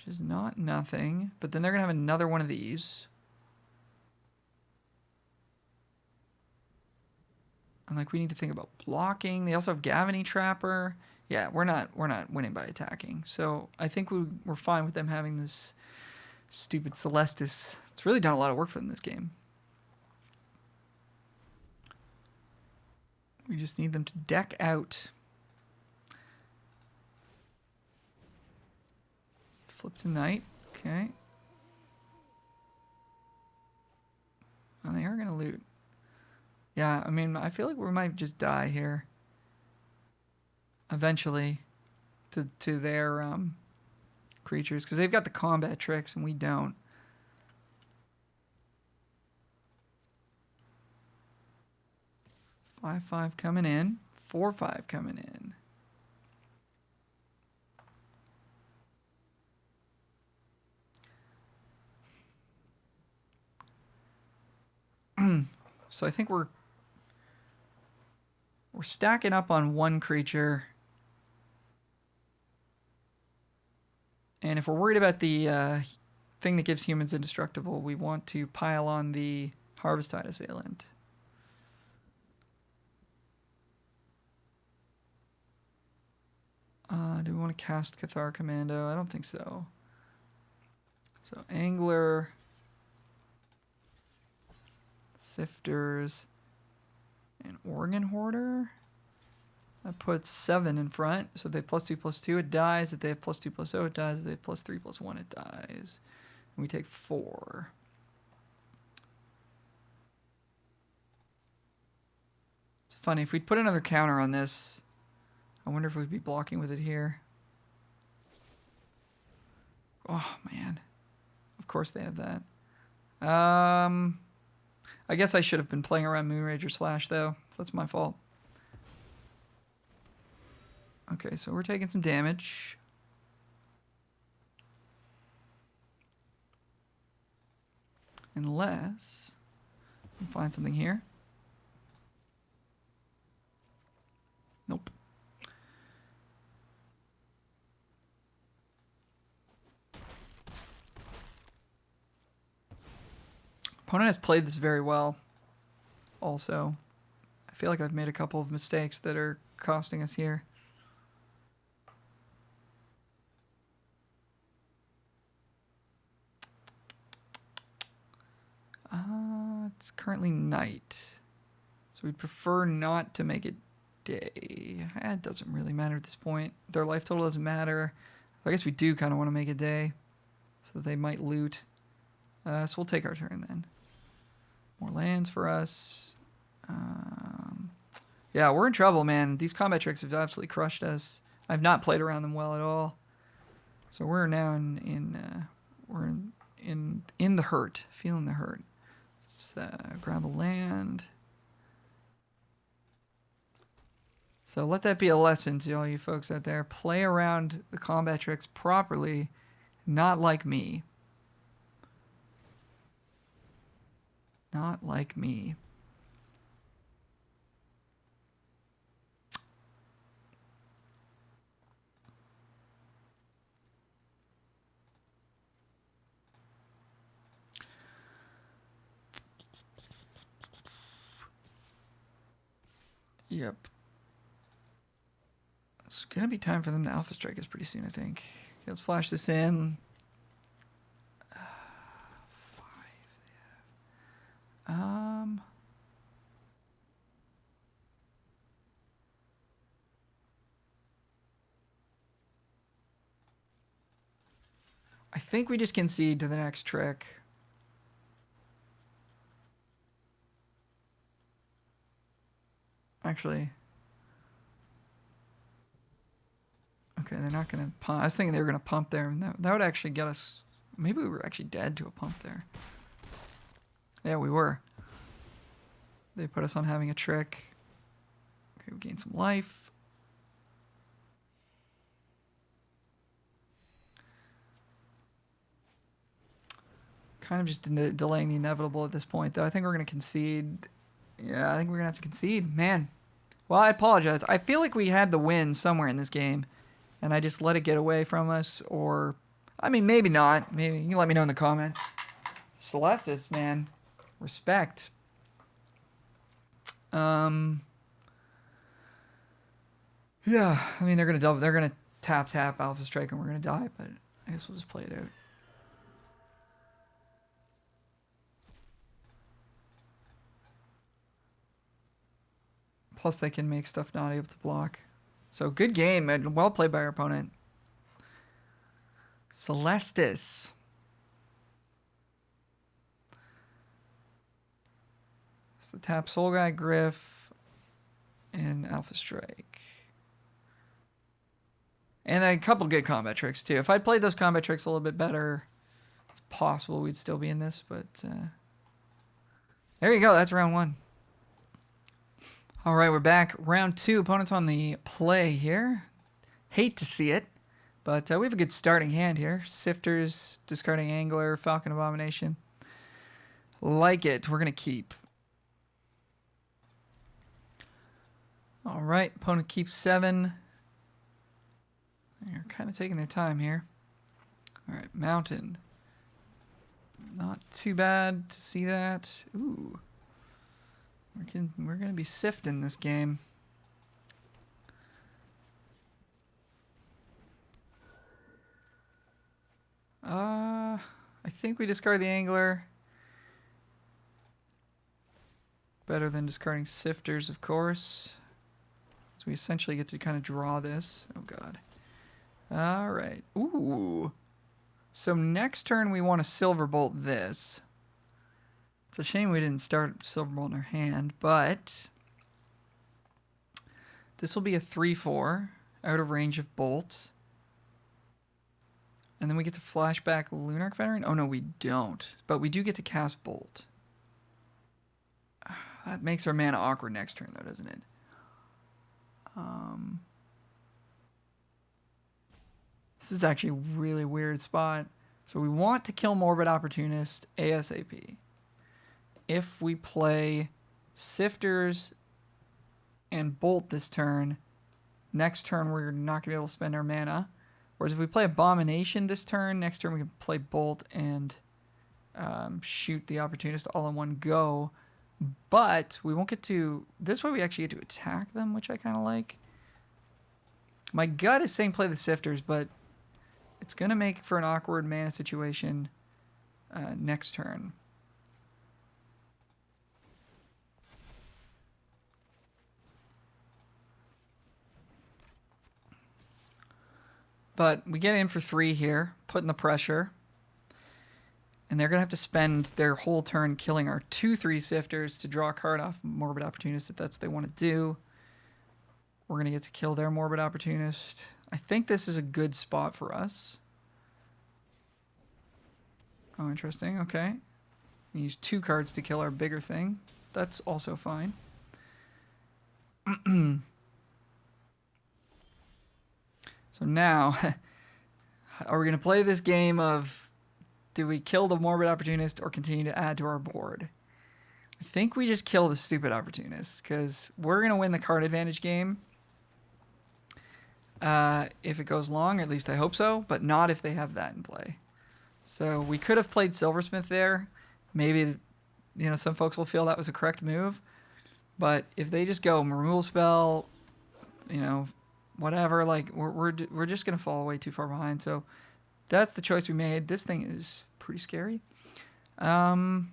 A: which is not nothing. But then they're going to have another one of these. And like we need to think about blocking. They also have Gavany Trapper. Yeah, we're not winning by attacking. So I think we're fine with them having this stupid Celestis. It's really done a lot of work for them this game. We just need them to deck out. Flip to Knight. Okay. Oh, they are going to loot. Yeah, I mean, I feel like we might just die here. Eventually. To their creatures. Because they've got the combat tricks and we don't. Five coming in. 4/5 coming in. So I think we're stacking up on one creature. And if we're worried about the thing that gives humans indestructible, we want to pile on the Harvest-Tide Assailant. Do we want to cast Cathar Commando? I don't think so. So Angler, Sifters, and Organ Hoarder. That puts 7 in front. So if they have +2/+2, it dies. If they have +2/+0, it dies. If they have +3/+1, it dies. And we take 4. It's funny. If we'd put another counter on this, I wonder if we'd be blocking with it here. Oh, man. Of course they have that. I guess I should have been playing around Moonrager Slash, though. That's my fault. Okay, so we're taking some damage. Unless we find something here. Nope. Opponent has played this very well. Also, I feel like I've made a couple of mistakes that are costing us here. It's currently night, so we'd prefer not to make it day. It doesn't really matter at this point. Their life total doesn't matter. I guess we do kind of want to make it day, so that they might loot. So we'll take our turn then. More lands for us. Yeah, we're in trouble, man. These combat tricks have absolutely crushed us. I've not played around them well at all. So we're now in the hurt, feeling the hurt. Let's grab a land. So let that be a lesson to all you folks out there. Play around the combat tricks properly, not like me. Not like me. Yep. It's going to be time for them to Alpha Strike us pretty soon, I think. Okay, let's flash this in. 5. I think we just concede to the next trick. Actually. Okay, they're not going to pump. I was thinking they were going to pump there, and that would actually get us... Maybe we were actually dead to a pump there. Yeah, we were. They put us on having a trick. Okay, we gained some life. Kind of just delaying the inevitable at this point, though. I think we're going to concede. Yeah, I think we're going to have to concede. Man. Well, I apologize. I feel like we had the win somewhere in this game, and I just let it get away from us, or... I mean, maybe not. Maybe you can let me know in the comments. Celestis, man, respect. Yeah, I mean they're gonna double. They're gonna tap Alpha Strike, and we're gonna die. But I guess we'll just play it out. Plus, they can make stuff not able to block. So good game and well played by our opponent. Celestis. So tap Soul Guy, Griff, and Alpha Strike. And a couple good combat tricks too. If I'd played those combat tricks a little bit better, it's possible we'd still be in this, but there you go, that's round 1. All right, we're back. Round 2, opponents on the play here. Hate to see it, but we have a good starting hand here. Sifters, discarding Angler, Falcon Abomination. Like it, we're going to keep. All right, opponent keeps 7. They're kind of taking their time here. All right, Mountain. Not too bad to see that. Ooh. We're going to be sifting this game. I think we discard the Angler. Better than discarding Sifters, of course. So we essentially get to kind of draw this. Oh, God. All right. Ooh. So next turn we want to Silver Bolt this. It's a shame we didn't start Silver Bolt in our hand, but this will be a 3/4 out of range of Bolt. And then we get to flashback Lunarch Veteran? Oh, no, we don't. But we do get to cast Bolt. That makes our mana awkward next turn, though, doesn't it? This is actually a really weird spot. So we want to kill Morbid Opportunist ASAP. If we play Sifters and Bolt this turn, next turn we're not going to be able to spend our mana. Whereas if we play Abomination this turn, next turn we can play Bolt and shoot the Opportunist all in one go. But we won't get to... This way we actually get to attack them, which I kind of like. My gut is saying play the Sifters, but it's going to make for an awkward mana situation next turn. But we get in for 3 here, putting the pressure. And they're going to have to spend their whole turn killing our 2/3 Sifters to draw a card off Morbid Opportunist if that's what they want to do. We're going to get to kill their Morbid Opportunist. I think this is a good spot for us. Oh, interesting. Okay. We use 2 cards to kill our bigger thing. That's also fine. So now, are we going to play this game of do we kill the Morbid Opportunist or continue to add to our board? I think we just kill the stupid Opportunist because we're going to win the card advantage game if it goes long, or at least I hope so, but not if they have that in play. So we could have played Silversmith there. Maybe, you know, some folks will feel that was a correct move. But if they just go removal spell, you know, whatever, like we're just going to fall way too far behind. So that's the choice we made. This thing is pretty scary. So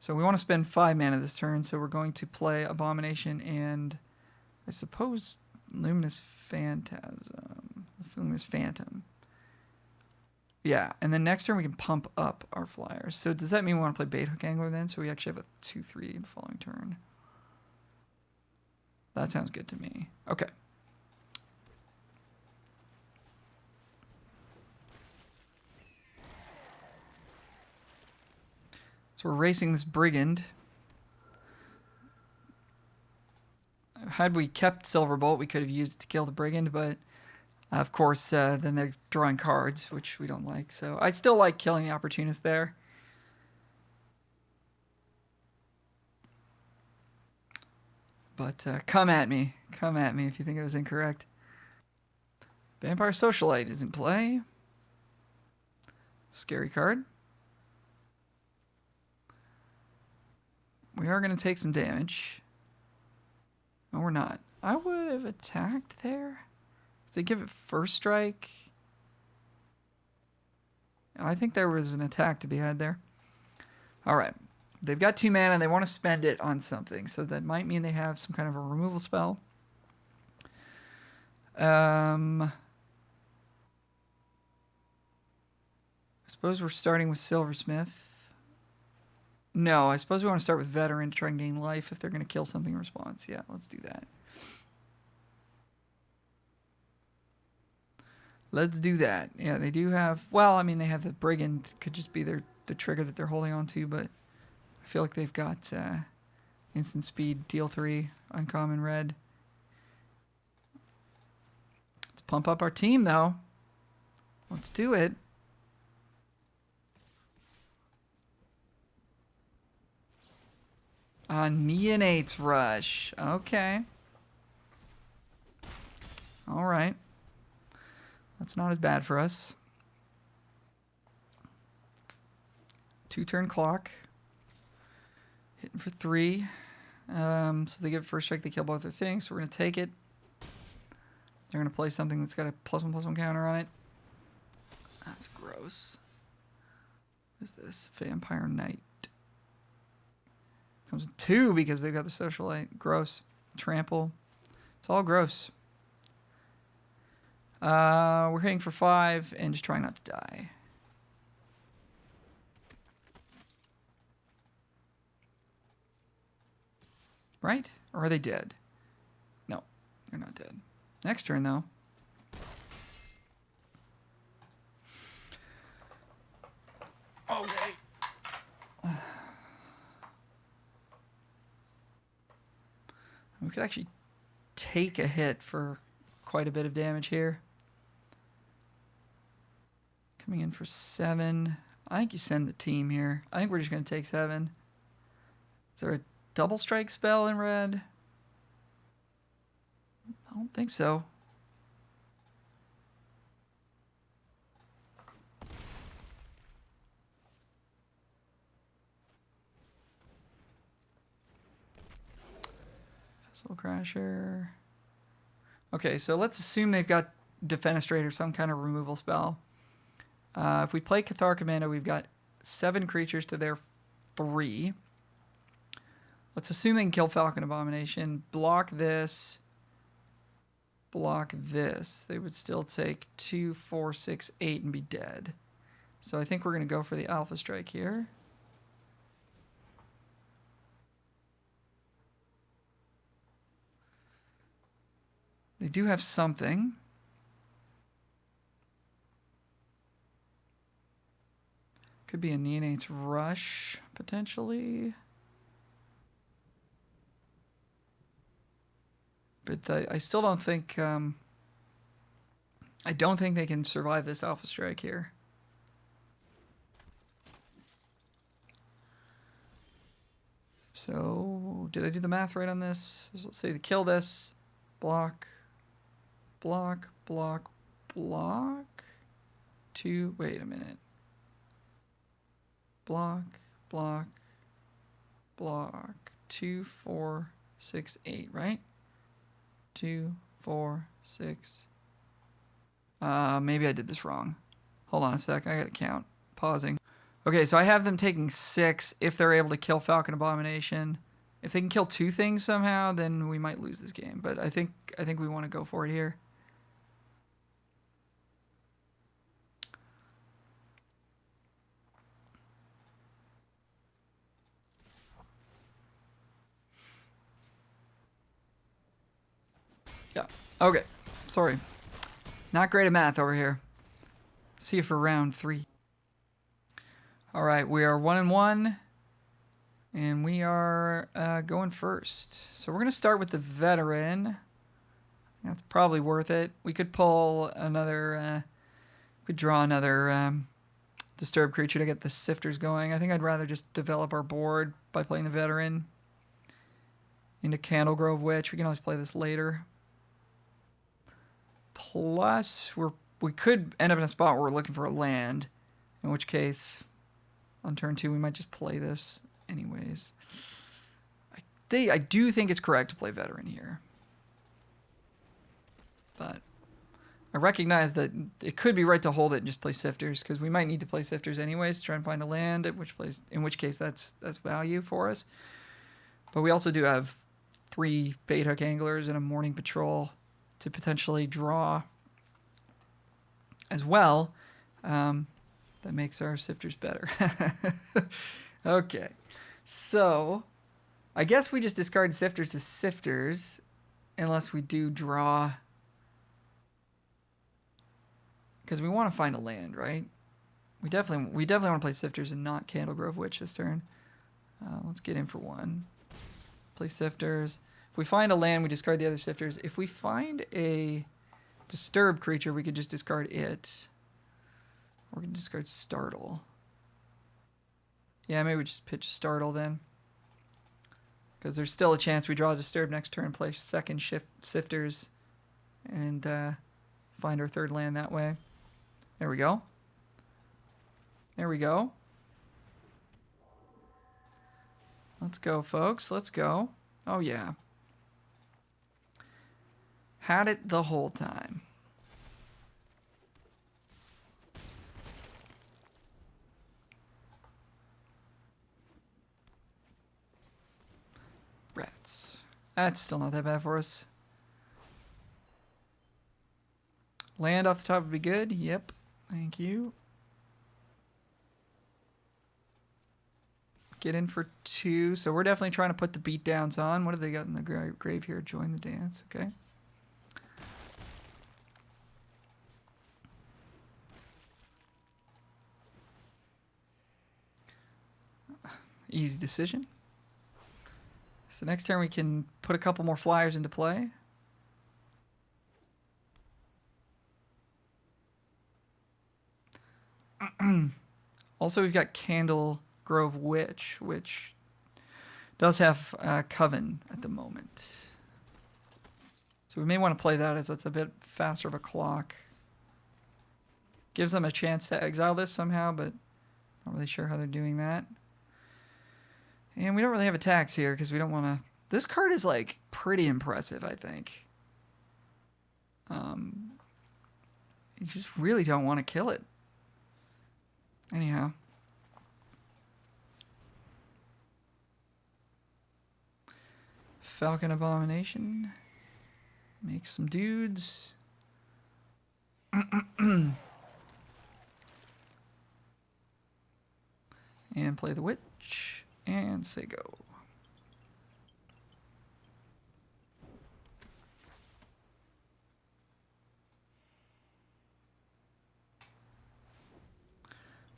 A: we want to spend 5 mana this turn, so we're going to play Abomination and I suppose Luminous Phantasm. Luminous Phantom. Yeah, and then next turn we can pump up our flyers. So does that mean we want to play Bait Hook Angler then? So we actually have a 2/3 the following turn. That sounds good to me. Okay. So we're racing this Brigand. Had we kept Silverbolt, we could have used it to kill the Brigand, but of course, then they're drawing cards, which we don't like. So I still like killing the Opportunist there. But come at me. Come at me if you think I was incorrect. Vampire Socialite is in play. Scary card. We are going to take some damage. No, we're not. I would have attacked there. They give it first strike. I think there was an attack to be had there. All right. They've got 2 mana and they want to spend it on something. So that might mean they have some kind of a removal spell. I suppose we're starting with Silversmith. No, I suppose we want to start with Veteran to try and gain life if they're going to kill something in response. Yeah, let's do that. Let's do that. Yeah, they do have... Well, I mean, they have the Brigand. Could just be the trigger that they're holding on to, but I feel like they've got instant speed, deal 3, uncommon red. Let's pump up our team, though. Let's do it. Neonates Rush. Okay. All right. That's not as bad for us. 2-turn clock. Hitting for 3. So they give first strike, they kill both their things, so we're going to take it. They're going to play something that's got a +1/+1 counter on it. That's gross. What is this? Vampire Knight. Comes with 2 because they've got the Socialite. Gross. Trample. It's all gross. We're hitting for 5 and just trying not to die. Right? Or are they dead? No, they're not dead. Next turn, though. Okay. We could actually take a hit for quite a bit of damage here. Coming in for 7. I think you send the team here. I think we're just going to take 7. Is there a double strike spell in red? I don't think so. Vessel Crasher. Okay, so let's assume they've got Defenestrate or some kind of removal spell. If we play Cathar Commando, we've got 7 creatures to their 3. Let's assume they can kill Falcon Abomination. Block this. Block this. They would still take 2, 4, 6, 8 and be dead. So I think we're going to go for the Alpha Strike here. They do have something. Could be a Neonates Rush, potentially. But I still don't think... I don't think they can survive this Alpha Strike here. So, did I do the math right on this? So let's say to kill this. Block. Block. Block. Block. 2. Wait a minute. Block, block, block. 2, 4, 6, 8, right? 2, 4, 6. Maybe I did this wrong. Hold on a sec. I gotta count. Pausing. Okay, so I have them taking 6 if they're able to kill Falcon Abomination. If they can kill 2 things somehow, then we might lose this game. But I think we want to go for it here. Yeah. Okay. Sorry. Not great at math over here. See you for round 3. All right. We are 1-1. And we are going first. So we're going to start with the Veteran. That's probably worth it. We could pull another... we could draw another Disturbed Creature to get the Sifters going. I think I'd rather just develop our board by playing the Veteran into Candlegrove Witch. We can always play this later. Plus, we could end up in a spot where we're looking for a land, In which case, on turn 2, we might just play this anyways. I do think it's correct to play Veteran here. But I recognize that it could be right to hold it and just play Sifters, because we might need to play Sifters anyways to try and find a land, in which case that's value for us. But we also do have 3 Bait Hook Anglers and a Morning Patrol to potentially draw as well. That makes our Sifters better. Okay. So I guess we just discard Sifters to Sifters unless we do draw, because we want to find a land, right? We definitely want to play Sifters and not Candlegrove Witch this turn. Let's get in for 1. Play Sifters. If we find a land, we discard the other Sifters. If we find a Disturbed creature, we could just discard it. We're going to discard Startle. Yeah, maybe we just pitch Startle then. Because there's still a chance we draw Disturb next turn, play second Sifters, and find our 3rd land that way. There we go. There we go. Let's go, folks. Let's go. Oh, yeah. Had it the whole time. Rats. That's still not that bad for us. Land off the top would be good. Yep. Thank you. Get in for 2. So we're definitely trying to put the beatdowns on. What have they got in the grave here? Join the dance. Okay. Easy decision. So next turn we can put a couple more flyers into play. Also, we've got Candlegrove Witch, which does have Coven at the moment. So we may want to play that, as it's a bit faster of a clock. Gives them a chance to exile this somehow, but not really sure how they're doing that. And we don't really have attacks here because we don't want to... This card is, like, pretty impressive, I think. You just really don't want to kill it. Anyhow. Falcon Abomination. Make some dudes. And play the Witch. And say go.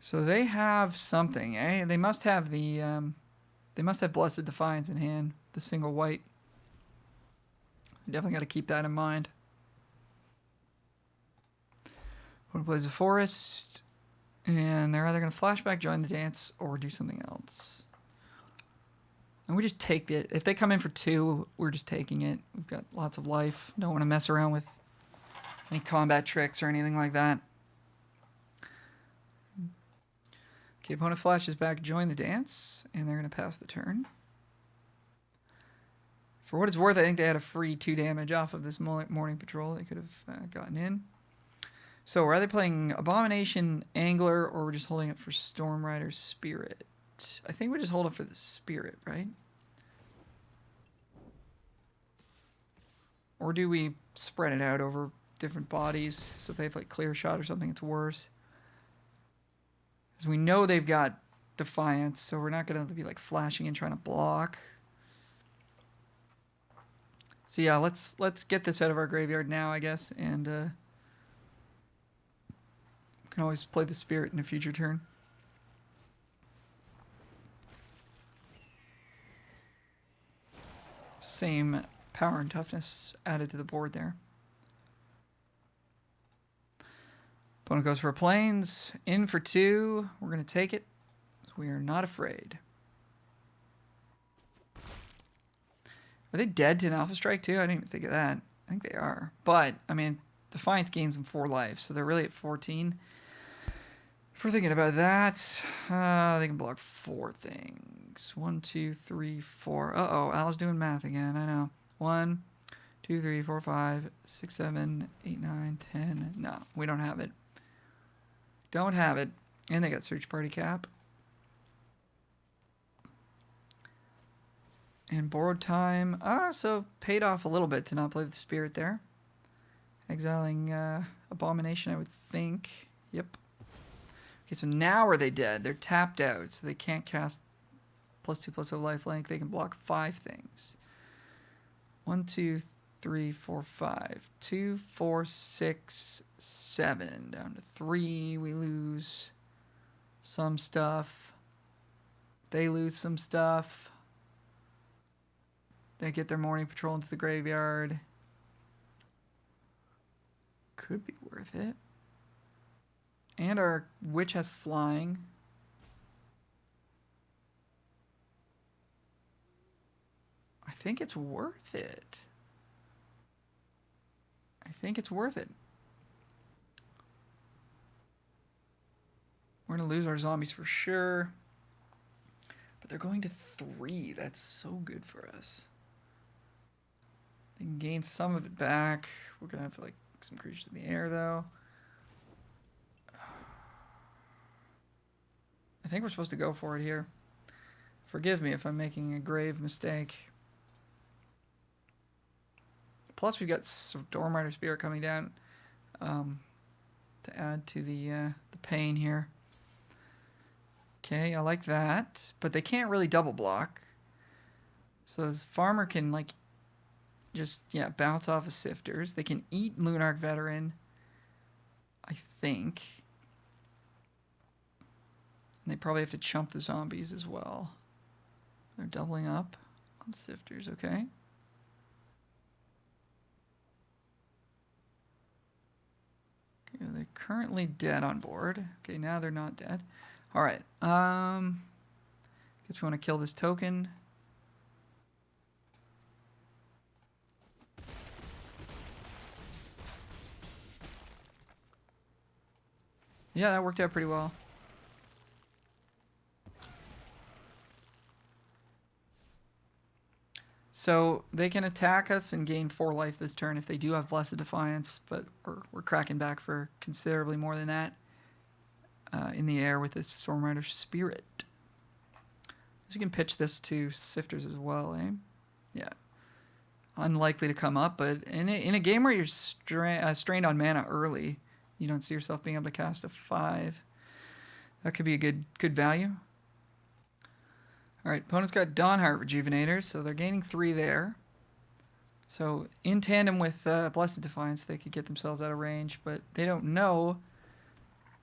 A: So they have something, eh? They must have the they must have Blessed Defiance in hand, the single white. Definitely got to keep that in mind. One plays a forest, and they're either going to flashback, join the dance, or do something else. And we just take it. If they come in for 2, we're just taking it. We've got lots of life. Don't want to mess around with any combat tricks or anything like that. Okay, opponent flashes back, join the dance, and they're going to pass the turn. For what it's worth, I think they had a free 2 damage off of this Morning Patrol. They could have gotten in. So we're either playing Abomination, Angler, or we're just holding it for Storm Rider Spirit. I think we just hold it for the Spirit, right? Or do we spread it out over different bodies? So if they have like Clear Shot or something, it's worse. Because we know they've got Defiance, so we're not going to be like flashing and trying to block. So yeah, let's get this out of our graveyard now, I guess, and we can always play the Spirit in a future turn. Same power and toughness added to the board there. Opponent goes for Plains. In for 2. We're going to take it. We are not afraid. Are they dead to an Alpha Strike too? I didn't even think of that. I think they are. But, I mean, Defiance gains them 4 life, so they're really at 14. If we're thinking about that, they can block 4 things. 1, 2, 3, 4. Uh-oh, Al's doing math again. I know. 1, 2, 3, 4, 5, 6, 7, 8, 9, 10. No, we don't have it. Don't have it. And they got search party cap. And borrowed time. So paid off a little bit to not play the spirit there. Exiling Abomination, I would think. Yep. Okay, so now are they dead? They're tapped out, so they can't cast +2/+0 lifelink. They can block 5 things. 1, 2, 3, 4, 5. 2, 4, 6, 7. Down to 3. We lose some stuff. They lose some stuff. They get their morning patrol into the graveyard. Could be worth it. And our witch has flying. I think it's worth it. I think it's worth it. We're going to lose our zombies for sure. But they're going to 3. That's so good for us. They can gain some of it back. We're going to have like some creatures in the air though. I think we're supposed to go for it here. Forgive me if I'm making a grave mistake. Plus we've got Stormrider Spirit coming down to add to the pain here. Okay, I like that. But they can't really double block. So this farmer can like just, yeah, bounce off of Sifters. They can eat Lunarch Veteran, I think. And they probably have to chump the zombies as well. They're doubling up on Sifters, okay. Okay, they're currently dead on board. Okay, now they're not dead. Alright, guess we want to kill this token. Yeah, that worked out pretty well. So they can attack us and gain 4 life this turn if they do have Blessed Defiance, but we're cracking back for considerably more than that in the air with this Stormrider Spirit. So you can pitch this to Sifters as well, eh? Yeah. Unlikely to come up, but in a game where you're strained on mana early, you don't see yourself being able to cast a 5. That could be a good value. Alright, opponent's got Dawnheart Rejuvenators, so they're gaining 3 there. So in tandem with Blessed Defiance, they could get themselves out of range, but they don't know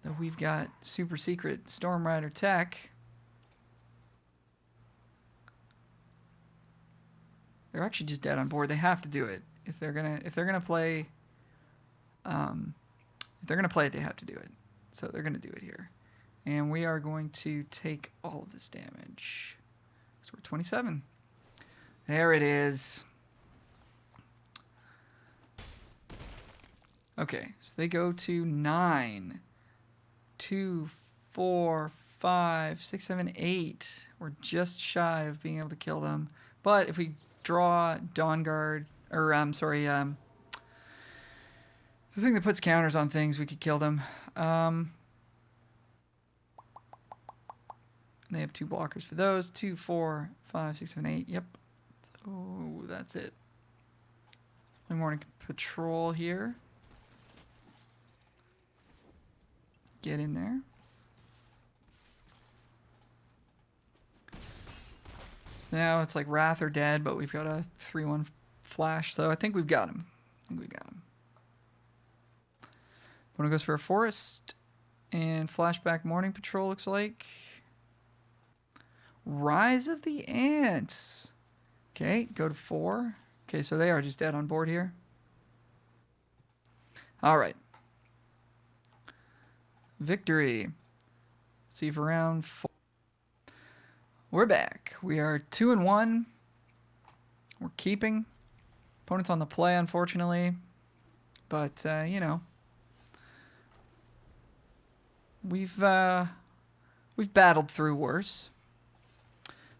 A: that we've got super secret Stormrider tech. They're actually just dead on board. They have to do it if they're gonna play. If they're gonna play it, they have to do it. So they're gonna do it here, and we are going to take all of this damage. So we're 27. There it is. Okay, so they go to 9. 2, 4, 5, 6, 7, 8. We're just shy of being able to kill them. But if we draw Dawnguard, or the thing that puts counters on things, we could kill them. They have 2 blockers for those. 2, 4, 5, 6, 7, 8. Yep. So that's it. My morning patrol here. Get in there. So now it's like Wrath or Dead, but we've got a 3/1 flash, so I think we've got him. Opponent goes for a forest, and flashback morning patrol looks like. Rise of the Ants. Okay, go to 4. Okay, so they are just dead on board here. All right. Victory. See for round 4. We're back. We are 2-1. We're keeping. Opponent's on the play, unfortunately. But, you know. we've battled through worse.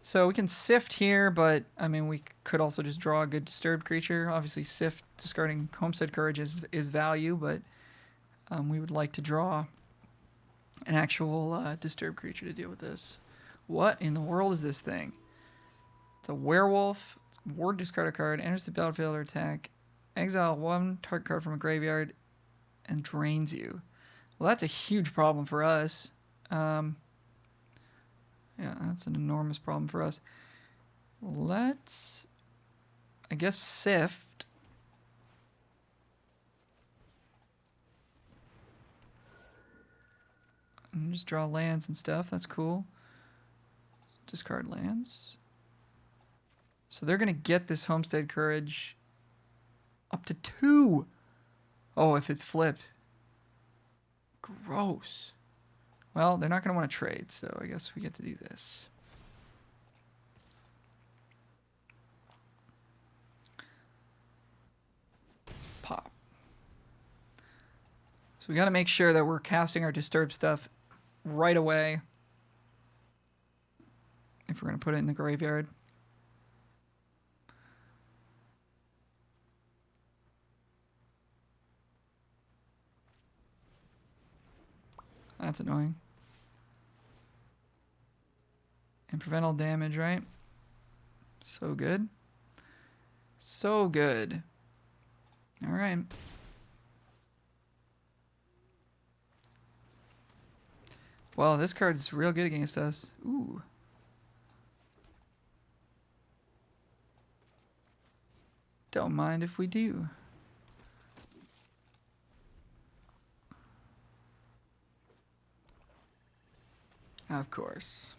A: So we can sift here, but I mean we could also just draw a good disturbed creature. Obviously, sift discarding Homestead Courage is value, but we would like to draw an actual disturbed creature to deal with this. What in the world is this thing? It's a werewolf. It's ward, discard a card, enters the battlefield or attack, exile one target card from a graveyard, and drains you. Well, that's a huge problem for us. Yeah, that's an enormous problem for us. Let's, I guess, sift. And just draw lands and stuff. That's cool. Discard lands. So they're going to get this Homestead Courage up to 2. Oh, if it's flipped. Gross. Well, they're not going to want to trade, so I guess we get to do this. Pop. So we got to make sure that we're casting our disturbed stuff right away if we're going to put it in the graveyard. That's annoying. And prevent all damage, right? So good. So good. All right. Well, this card's real good against us. Ooh. Don't mind if we do. Of course.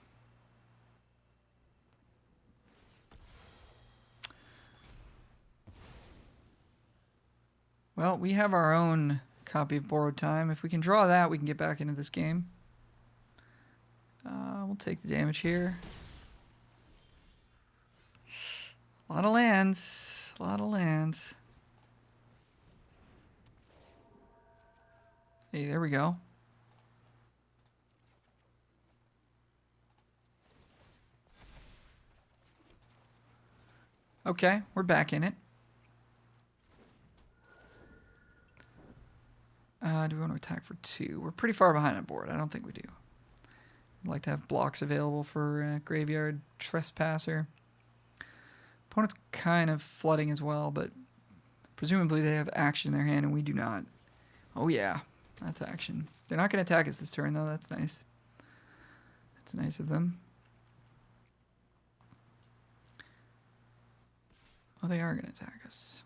A: Well, we have our own copy of Borrowed Time. If we can draw that, we can get back into this game. We'll take the damage here. A lot of lands. A lot of lands. Hey, there we go. Okay, we're back in it. Do we want to attack for 2? We're pretty far behind on board. I don't think we do. I'd like to have blocks available for Graveyard Trespasser. Opponent's kind of flooding as well, but presumably they have action in their hand and we do not. Oh yeah, that's action. They're not going to attack us this turn though. That's nice. That's nice of them. Oh, they are going to attack us.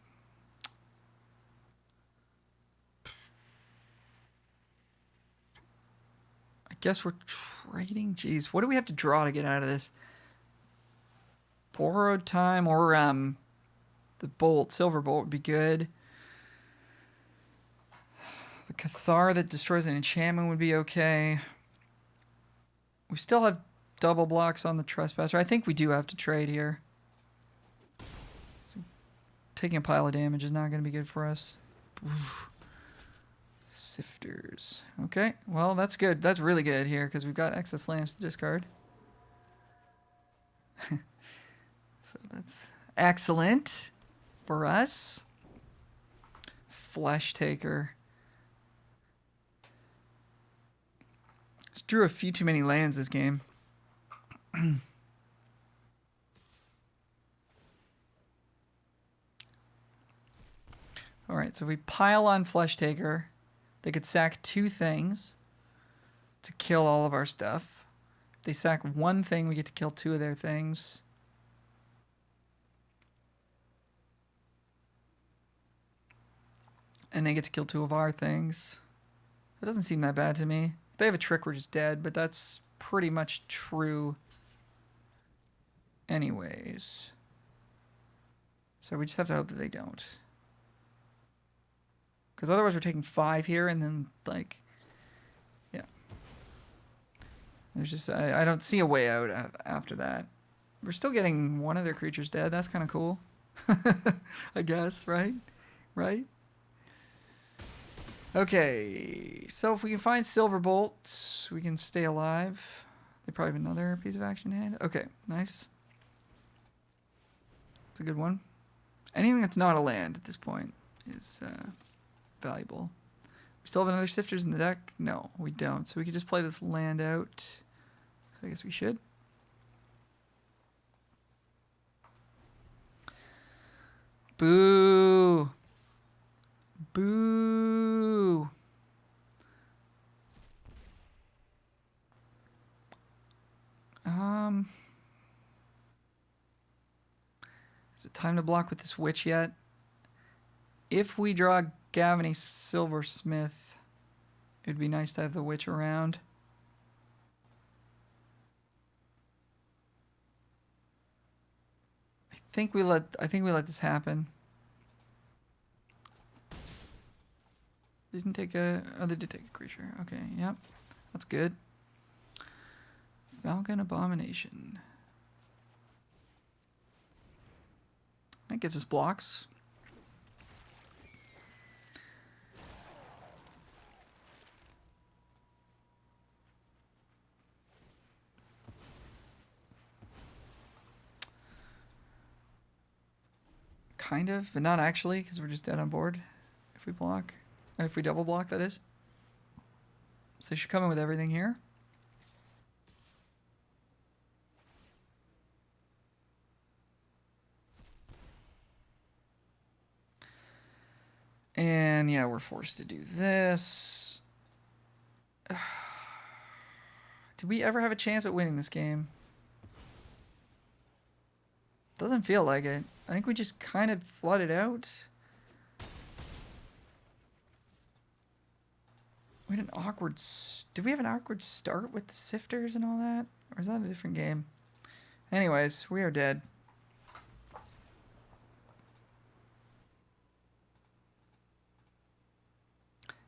A: I guess we're trading. Jeez, what do we have to draw to get out of this? Borrowed Time or the Bolt, Silver Bolt would be good. The Cathar that destroys an enchantment would be okay. We still have double blocks on the Trespasser. I think we do have to trade here. So taking a pile of damage is not going to be good for us. Oof. Sifters. Okay, well, that's good. That's really good here because we've got excess lands to discard. So that's excellent for us. Flesh Taker. Just drew a few too many lands this game. Alright, so we pile on Flesh Taker. They could sack 2 things to kill all of our stuff. If they sack 1 thing, we get to kill 2 of their things. And they get to kill 2 of our things. That doesn't seem that bad to me. If they have a trick, we're just dead, but that's pretty much true anyways. So we just have to hope that they don't. Because otherwise we're taking 5 here and then, like, yeah. There's just, I don't see a way out after that. We're still getting one of their creatures dead. That's kind of cool. I guess, right? Right? Okay, so if we can find Silverbolt, we can stay alive. They probably have another piece of action in hand. Okay, nice. It's a good one. Anything that's not a land at this point is valuable. We still have another Sifters in the deck? No, we don't. So we could just play this land out. So I guess we should. Boo! Boo! Is it time to block with this witch yet? If we draw Gavany Silversmith, it'd be nice to have the witch around. I think we let this happen. They didn't take a... Oh, they did take a creature. Okay, yep. That's good. Falcon Abomination. That gives us blocks. Kind of, but not actually, because we're just dead on board if we block. Or if we double block, that is. So they should come in with everything here. And yeah, we're forced to do this. Did we ever have a chance at winning this game? Doesn't feel like it. I think we just kind of flooded out. We had an awkward... Did we have an awkward start with the Sifters and all that? Or is that a different game? Anyways, we are dead.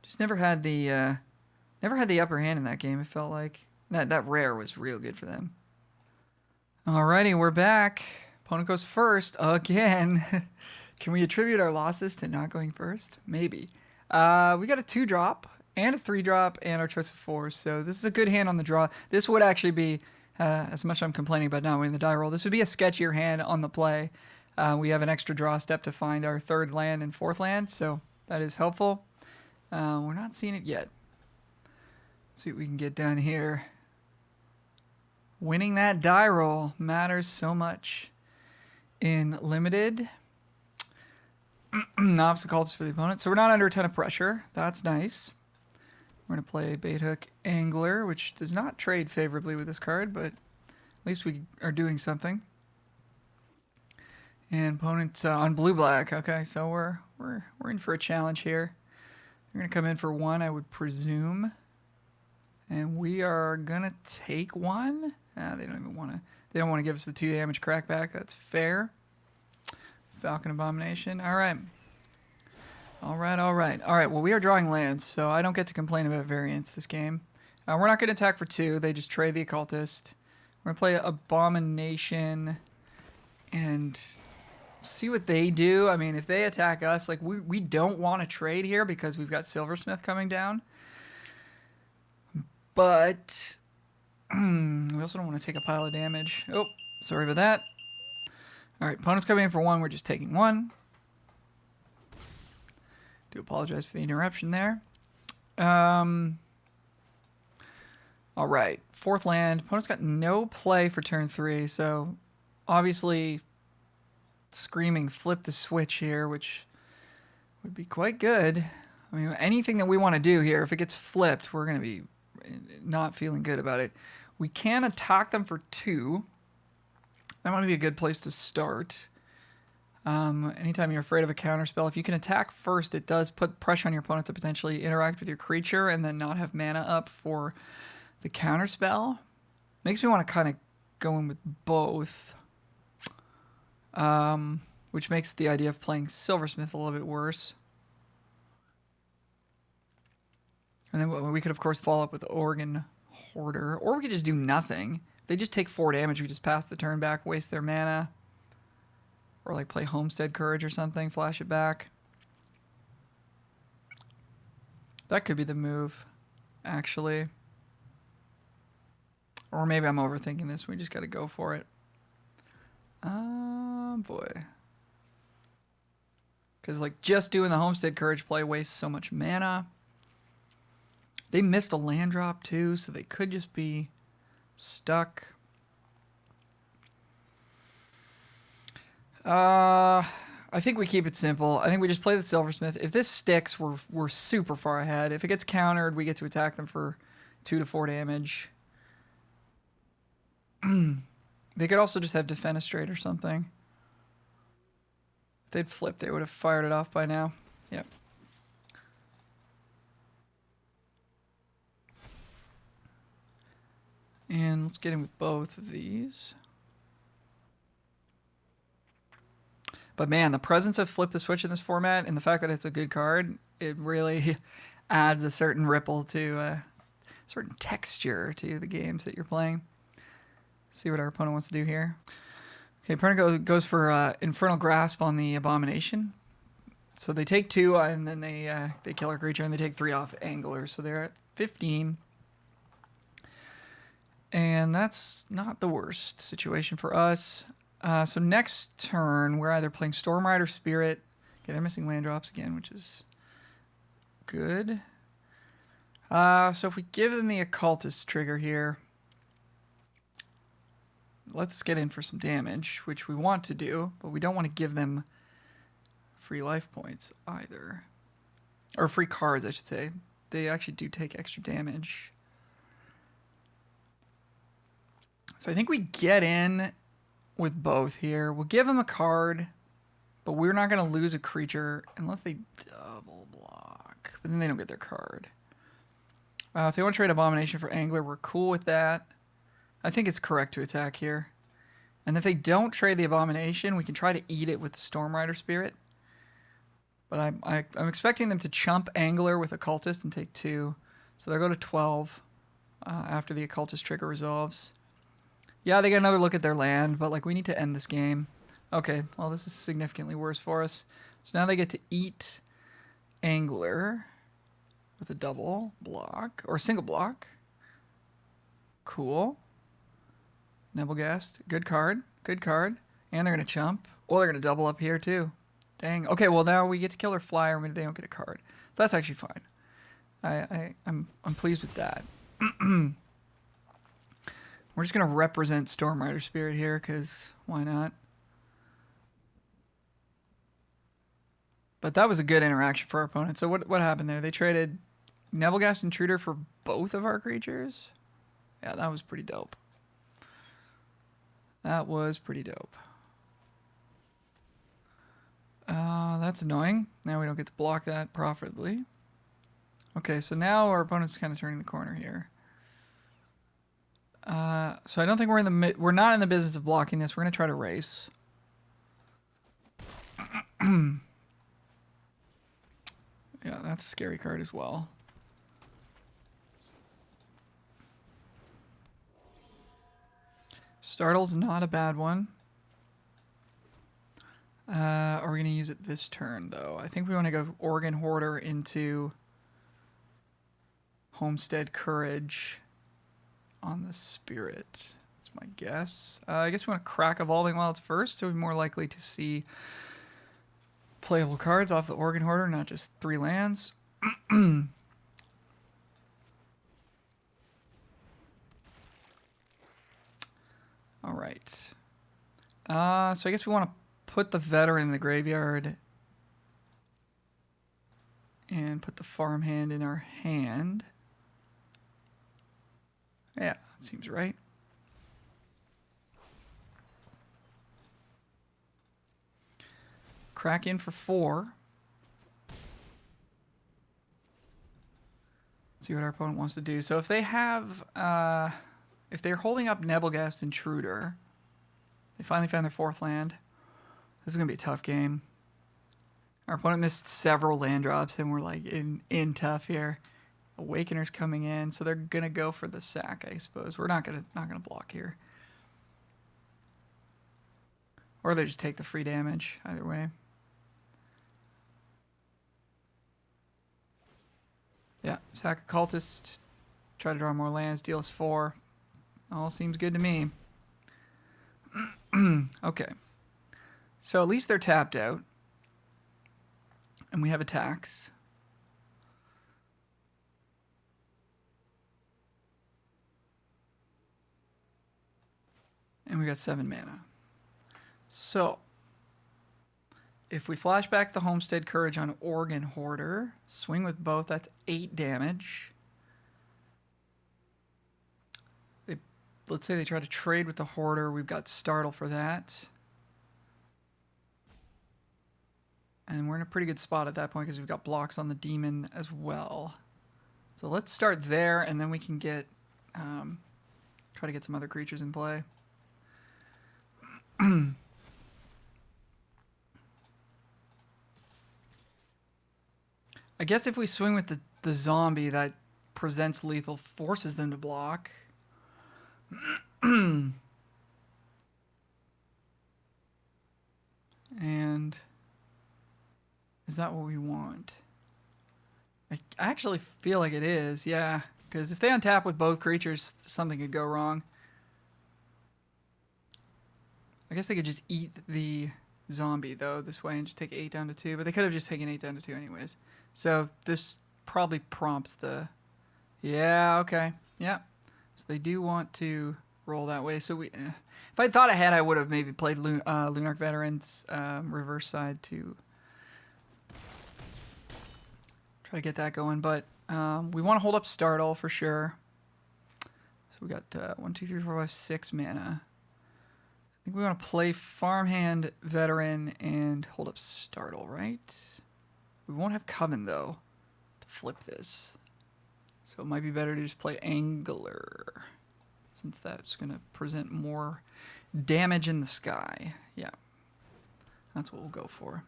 A: Just never had the upper hand in that game. It felt like that rare was real good for them. Alrighty, we're back. Opponent goes first again. Can we attribute our losses to not going first? Maybe. We got a 2-drop and a 3-drop and our choice of 4s. So this is a good hand on the draw. This would actually be, as much as I'm complaining about not winning the die roll, this would be a sketchier hand on the play. We have an extra draw step to find our 3rd land and 4th land, so that is helpful. We're not seeing it yet. Let's see what we can get done here. Winning that die roll matters so much in limited. Novice Occultist for the opponent. So we're not under a ton of pressure. That's nice. We're going to play Bait Hook Angler, which does not trade favorably with this card, but at least we are doing something. And opponent on blue-black. Okay, so we're in for a challenge here. They're going to come in for 1, I would presume. And we are going to take 1. They don't even want to... They don't want to give us the 2 damage crackback. That's fair. Falcon Abomination. All right. All right, all right. All right, well, we are drawing lands, so I don't get to complain about variance this game. We're not going to attack for 2. They just trade the Occultist. We're going to play Abomination and see what they do. I mean, if they attack us, like, we don't want to trade here because we've got Silversmith coming down. But we also don't want to take a pile of damage. Oh, sorry about that. All right, opponent's coming in for 1. We're just taking 1. Do apologize for the interruption there. All right, 4th land. Opponent's got no play for turn 3, so obviously screaming flip the switch here, which would be quite good. I mean, anything that we want to do here, if it gets flipped, we're going to be not feeling good about it. We can attack them for 2. That might be a good place to start. Anytime you're afraid of a counterspell, if you can attack first, it does put pressure on your opponent to potentially interact with your creature and then not have mana up for the counterspell. Makes me want to kind of go in with both. Which makes the idea of playing Silversmith a little bit worse. And then we could, of course, follow up with Organ Hoarder. Or we could just do nothing. If they just take 4 damage, we just pass the turn back, waste their mana. Or like play Homestead Courage or something, flash it back. That could be the move, actually. Or maybe I'm overthinking this. We just got to go for it. Boy. Because, like, just doing the Homestead Courage play wastes so much mana. They missed a land drop, too, so they could just be stuck. I think we keep it simple. I think we just play the Silversmith. If this sticks, we're super far ahead. If it gets countered, we get to attack them for 2 to 4 damage. They could also just have Defenestrate or something. If they'd flipped, they would have fired it off by now. Yep. And let's get in with both of these. But man, the presence of Flip the Switch in this format and the fact that it's a good card, it really adds a certain ripple to a certain texture to the games that you're playing. See what our opponent wants to do here. Okay, opponent goes for Infernal Grasp on the Abomination. So they take 2 and then they kill our creature and they take 3 off Angler. So they're at 15. And that's not the worst situation for us. So next turn, we're either playing Stormrider Spirit. Okay, they're missing land drops again, which is good. So if we give them the Occultist trigger here, let's get in for some damage, which we want to do, but we don't want to give them free life points either. Or free cards, I should say. They actually do take extra damage. So I think we get in with both here. We'll give them a card, but we're not going to lose a creature unless they double block. But then they don't get their card. If they want to trade Abomination for Angler, we're cool with that. I think it's correct to attack here. And if they don't trade the Abomination, we can try to eat it with the Stormrider Spirit. But I'm expecting them to chump Angler with Occultist and take 2. So they'll go to 12 after the Occultist trigger resolves. Yeah, they get another look at their land, but like we need to end this game. Okay, well this is significantly worse for us. So now they get to eat Angler with a double block, or single block. Cool. Nebelgast, good card, good card. And they're going to chump. Or they're going to double up here too. Dang. Okay, well now we get to kill their flyer when they don't get a card. So that's actually fine. I'm pleased with that. We're just going to represent Stormrider Spirit here, because why not? But that was a good interaction for our opponent. So what happened there? They traded Nebelgast Intruder for both of our creatures? Yeah, that was pretty dope. That was pretty dope. That's annoying. Now we don't get to block that profitably. Okay, so now our opponent's kind of turning the corner here. So I don't think we're not in the business of blocking this. We're going to try to race. Yeah, that's a scary card as well. Startle's not a bad one. Are we going to use it this turn, though? I think we want to go Organ Hoarder into Homestead Courage on the Spirit. That's my guess. I guess we want to crack Evolving Wilds first, so we're more likely to see playable cards off the Organ Hoarder, not just 3 lands. All right. So I guess we want to put the Veteran in the graveyard and put the Farmhand in our hand. Yeah, that seems right. Crack in for 4. See what our opponent wants to do. So if they have, if they're holding up Nebelgast Intruder, they finally found their 4th land. This is going to be a tough game. Our opponent missed several land drops and we're like in tough here. Awakener's coming in, so they're going to go for the sack, I suppose. We're not going to block here. Or they just take the free damage, either way. Yeah, sack a cultist, try to draw more lands, deal us 4. All seems good to me. Okay. So at least they're tapped out. And we have attacks. And we got 7 mana. So, if we flash back the Homestead Courage on Organ Hoarder, swing with both, that's 8 damage. Let's say they try to trade with the Hoarder, we've got Startle for that. And we're in a pretty good spot at that point because we've got blocks on the Demon as well. So let's start there, and then we can get try to get some other creatures in play. I guess if we swing with the zombie that presents lethal, forces them to block. And is that what we want? I actually feel like it is, yeah. Because if they untap with both creatures, something could go wrong. I guess they could just eat the zombie, though, this way and just take 8 down to 2. But they could have just taken 8 down to 2 anyways. So this probably prompts the... Yeah, okay. Yeah. So they do want to roll that way. So if I thought ahead, I would have maybe played Lunarch Veterans reverse side to try to get that going. But we want to hold up Startle for sure. So we got 1, 2, 3, 4, 5, 6 mana. I think we want to play Farmhand Veteran and hold up Startle, right? We won't have Coven, though, to flip this. So it might be better to just play Angler, since that's going to present more damage in the sky. Yeah, that's what we'll go for.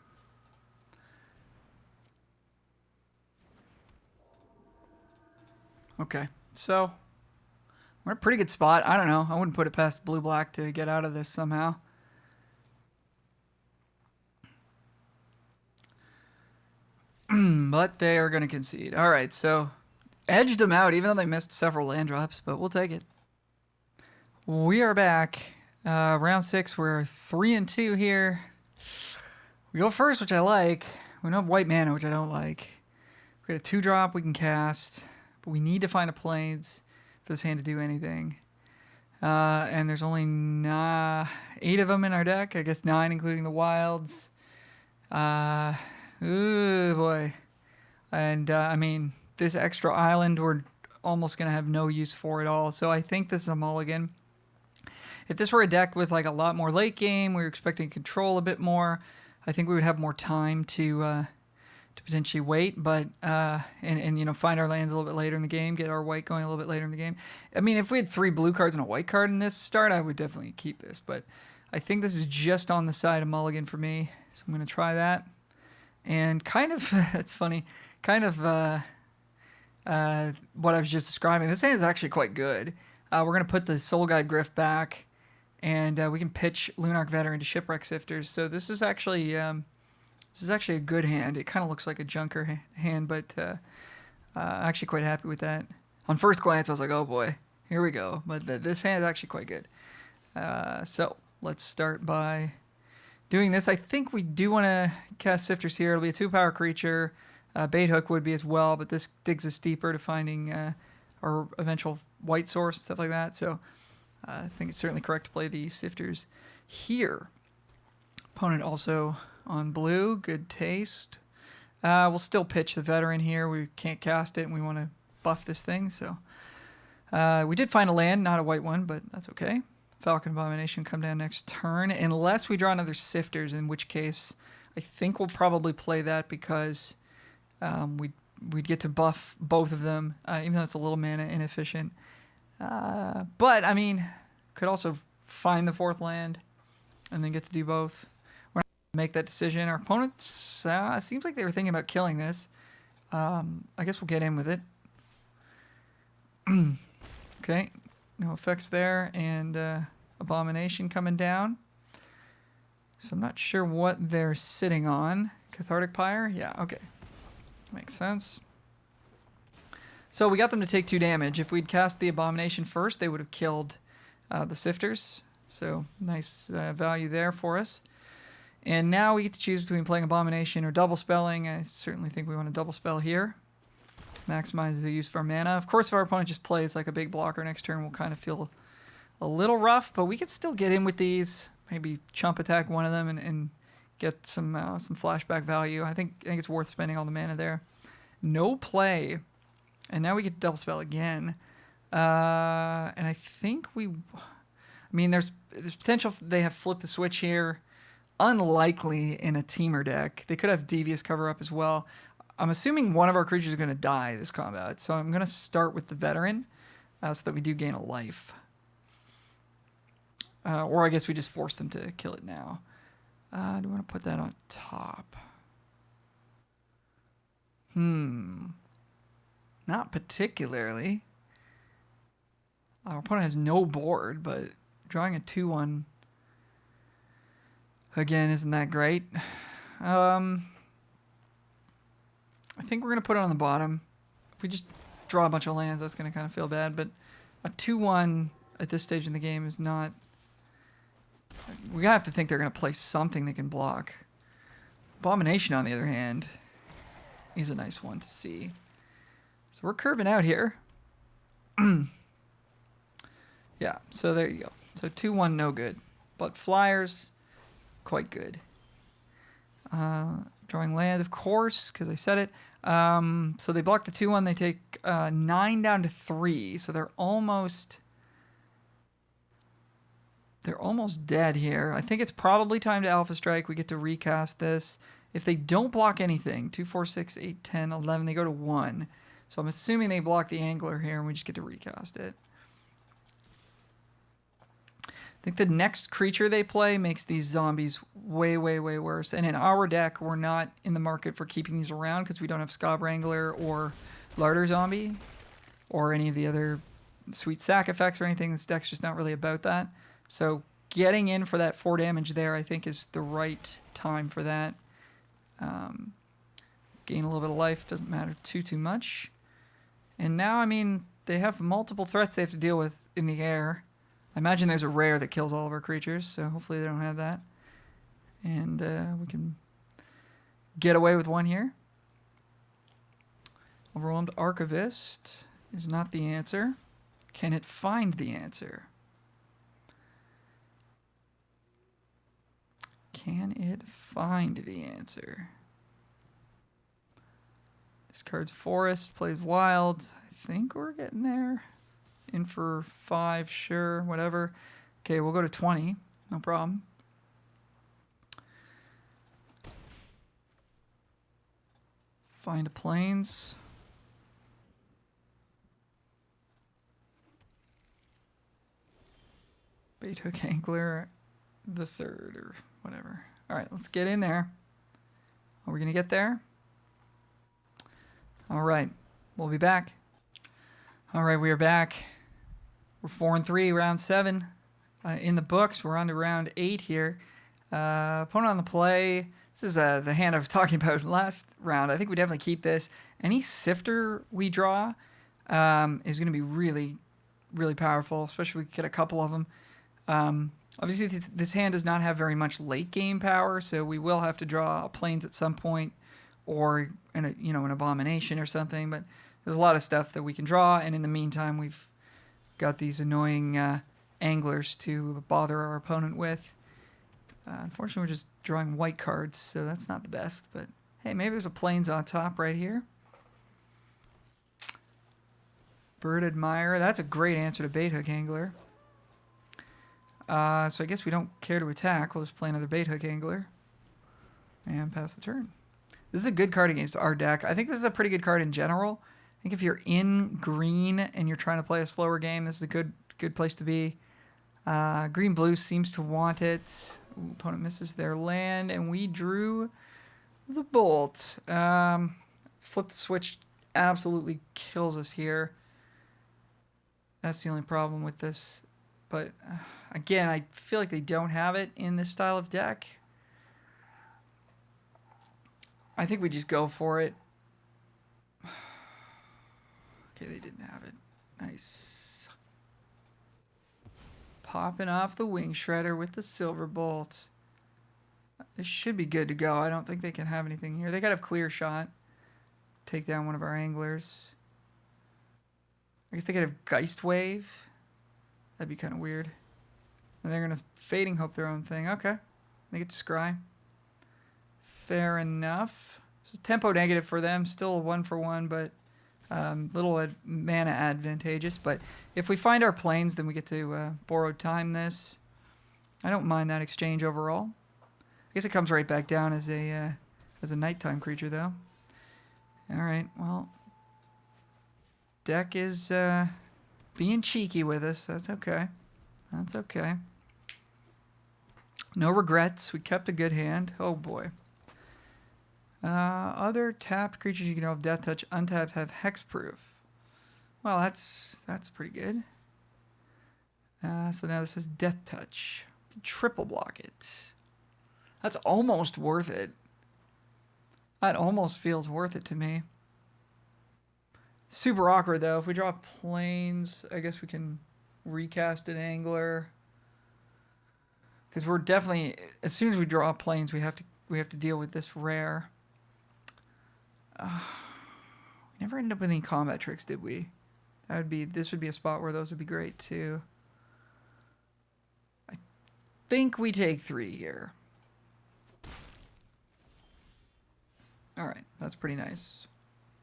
A: Okay, so we're in a pretty good spot. I don't know. I wouldn't put it past blue-black to get out of this somehow. But they are going to concede. All right, so edged them out, even though they missed several land drops, but we'll take it. We are back. Round 6, we're 3-2 here. We go first, which I like. We don't have white mana, which I don't like. We got a 2-drop we can cast, but we need to find a Plains for this hand to do anything. And there's only 8 of them in our deck. I guess 9, including the wilds. Ooh, boy. And, I mean, this extra island, we're almost going to have no use for at all. So I think this is a mulligan. If this were a deck with, like, a lot more late game, we were expecting control a bit more, I think we would have more time to potentially wait, but and you know, find our lands a little bit later in the game, get our white going a little bit later in the game. I mean, if we had 3 blue cards and a white card in this start, I would definitely keep this, but I think this is just on the side of mulligan for me, so I'm going to try that. And kind of, it's funny, kind of what I was just describing. This hand is actually quite good. We're going to put the Soul Guide Griff back, and we can pitch Lunarch Veteran to Shipwreck Sifters. So this is actually a good hand. It kind of looks like a junker hand, but actually quite happy with that. On first glance, I was like, oh boy, here we go. But this hand is actually quite good. So let's start by doing this. I think we do want to cast Sifters here. It'll be a 2-power creature. Bait Hook would be as well, but this digs us deeper to finding our eventual white source and stuff like that. So I think it's certainly correct to play the Sifters here. Opponent also on blue, good taste. We'll still pitch the Veteran here. We can't cast it, and we want to buff this thing. So we did find a land, not a white one, but that's okay. Falcon Abomination come down next turn, unless we draw another Sifters, in which case I think we'll probably play that because we'd get to buff both of them, even though it's a little mana inefficient. But, I mean, could also find the 4th land and then get to do both. We're not going to make that decision. Our opponents, seems like they were thinking about killing this. I guess we'll get in with it. Okay, no effects there, and Abomination coming down. So I'm not sure what they're sitting on. Cathartic Pyre? Yeah, okay. Makes sense. So we got them to take 2 damage. If we'd cast the Abomination first, they would have killed the Sifters. So nice value there for us. And now we get to choose between playing Abomination or double spelling. I certainly think we want to double spell here. Maximize the use of our mana. Of course, if our opponent just plays like a big blocker next turn, we'll kind of feel a little rough, but we could still get in with these. Maybe chump attack one of them and get some flashback value. I think it's worth spending all the mana there. No play. And now we get to double spell again. And I think there's potential they have flipped the switch here. Unlikely in a teamer deck. They could have Devious cover up as well. I'm assuming one of our creatures are going to die this combat, so I'm going to start with the Veteran so that we do gain a life. Or I guess we just force them to kill it now. Do we want to put that on top? Not particularly. Our opponent has no board, but drawing a 2/1 again isn't that great. I think we're going to put it on the bottom. If we just draw a bunch of lands, that's going to kind of feel bad. But a 2/1 at this stage in the game is not... We have to think they're going to play something they can block. Abomination, on the other hand, is a nice one to see. So we're curving out here. Yeah, so there you go. So 2/1, no good. But Flyers, quite good. Drawing land, of course, because I said it. So they block the 2/1. They take 9 down to 3. So they're almost dead here. I think it's probably time to Alpha Strike. We get to recast this. If they don't block anything, 2, 4, 6, 8, 10, 11, they go to 1. So I'm assuming they block the Angler here, and we just get to recast it. I think the next creature they play makes these zombies way, way, way worse. And in our deck, we're not in the market for keeping these around because we don't have Scab Wrangler or Larder Zombie or any of the other sweet sack effects or anything. This deck's just not really about that. So getting in for that 4 damage there, I think, is the right time for that. Gain a little bit of life, doesn't matter too much. And now, I mean, they have multiple threats they have to deal with in the air. I imagine there's a rare that kills all of our creatures, so hopefully they don't have that. And we can get away with one here. Overwhelmed Archivist is not the answer. Can it find the answer? Can it find the answer? Discards Forest, plays Wild. I think we're getting there. In for 5, sure, whatever. Okay, we'll go to 20. No problem. Find a Plains. Bait Hook Angler the 3rd or whatever. All right, let's get in there. Are we going to get there? All right, we'll be back. All right, we are back. We're 4-3, round 7 in the books. We're on to round 8 here. Opponent on the play. This is the hand I was talking about last round. I think we definitely keep this. Any Sifter we draw is going to be really, really powerful, especially if we get a couple of them. Obviously, this hand does not have very much late game power, so we will have to draw Plains at some point, or an Abomination or something. But there's a lot of stuff that we can draw, and in the meantime, we've got these annoying anglers to bother our opponent with. Unfortunately, we're just drawing white cards, so that's not the best. But hey, maybe there's a Plains on top right here. Bird Admirer. That's a great answer to Bait Hook Angler. So I guess we don't care to attack. We'll just play another Bait Hook Angler and pass the turn. This is a good card against our deck. I think this is a pretty good card in general. I think if you're in green and you're trying to play a slower game, this is a good place to be. Green-blue seems to want it. Ooh, opponent misses their land, and we drew the Bolt. Flip the switch absolutely kills us here. That's the only problem with this. But again, I feel like they don't have it in this style of deck. I think we just go for it. Okay, Nice. Popping off the Wing Shredder with the Silver Bolt. This should be good to go. I don't think they can have anything here. They gotta have clear shot. Take down one of our anglers. I guess they could have Geist Wave. That'd be kind of weird. And they're gonna Fading Hope their own thing. Okay. They get to scry. Fair enough. This is tempo negative for them. Still a 1-for-1, but little mana advantageous. But if we find our planes, then we get to borrowed time this. I don't mind that exchange overall. I guess it comes right back down as a nighttime creature, though. All right, well, deck is being cheeky with us. That's okay. That's okay. No regrets. We kept a good hand. Oh boy. Other tapped creatures you can have Death Touch. Untapped have Hexproof. Well, that's pretty good. So now this has Death Touch. Triple block it. That's almost worth it. That almost feels worth it to me. Super awkward though. If we draw planes, I guess we can recast an angler. Because we're definitely, as soon as we draw planes, we have to deal with this rare. We never ended up with any combat tricks, did we? This would be a spot where those would be great too. I think we take 3 here. All right, that's pretty nice.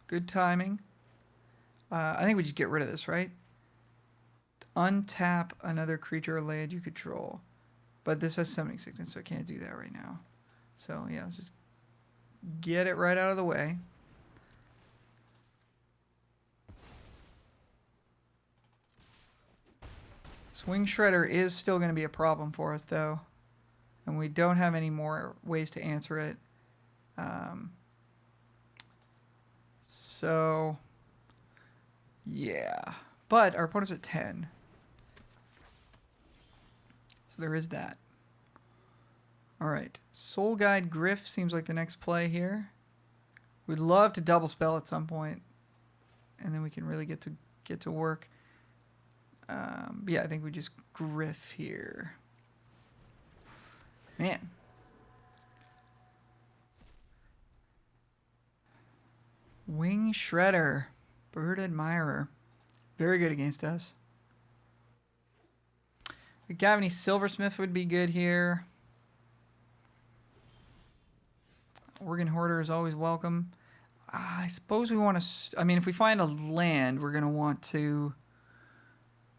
A: Good timing. I think we just get rid of this, right? Untap another creature or land you control. But this has Summoning Sickness, so I can't do that right now. So yeah, let's just get it right out of the way. Swing Shredder is still going to be a problem for us, though. And we don't have any more ways to answer it. So, yeah. But our opponent's at 10. So there is that. Alright. Soul Guide Griff seems like the next play here. We'd love to double spell at some point. And then we can really get to work. Yeah, I think we just Griff here. Man. Wing Shredder. Bird Admirer. Very good against us. The Gavany Silversmith would be good here. Organ Hoarder is always welcome. I suppose we want to... I mean, if we find a land, we're going to want to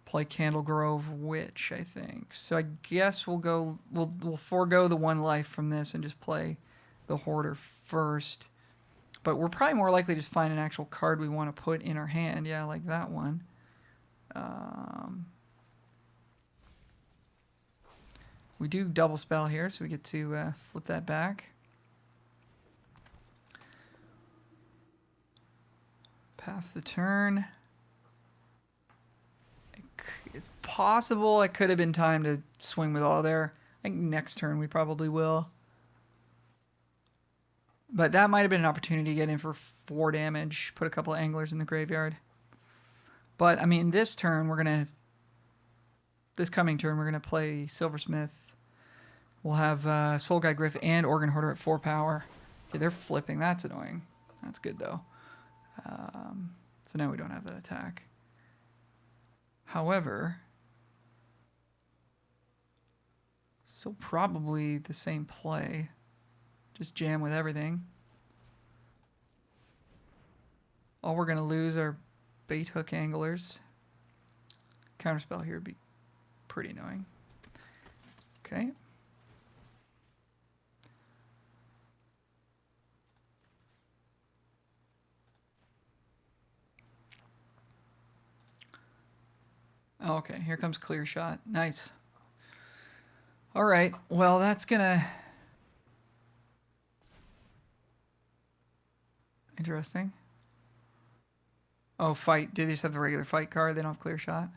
A: play Candle Grove Witch, I think. So I guess we'll forego the 1 life from this and just play the Hoarder first. But we're probably more likely to just find an actual card we want to put in our hand. Yeah, like that one. We do double spell here, so we get to flip that back. Pass the turn. It's possible it could have been time to swing with all there. I think next turn we probably will. But that might have been an opportunity to get in for 4 damage, put a couple of anglers in the graveyard. But, I mean, this coming turn, we're going to play Silversmith. We'll have Soul Guide Griff and Organ Hoarder at 4 power. Okay, they're flipping. That's annoying. That's good, though. So now we don't have that attack. However, still probably the same play. Just jam with everything. All we're going to lose are bait hook anglers. Counterspell here would be pretty annoying. Okay. Oh, okay, here comes Clear Shot. Nice. All right, well, that's going to... Interesting. Oh, fight. Did they just have the regular fight card? They don't have Clear Shot?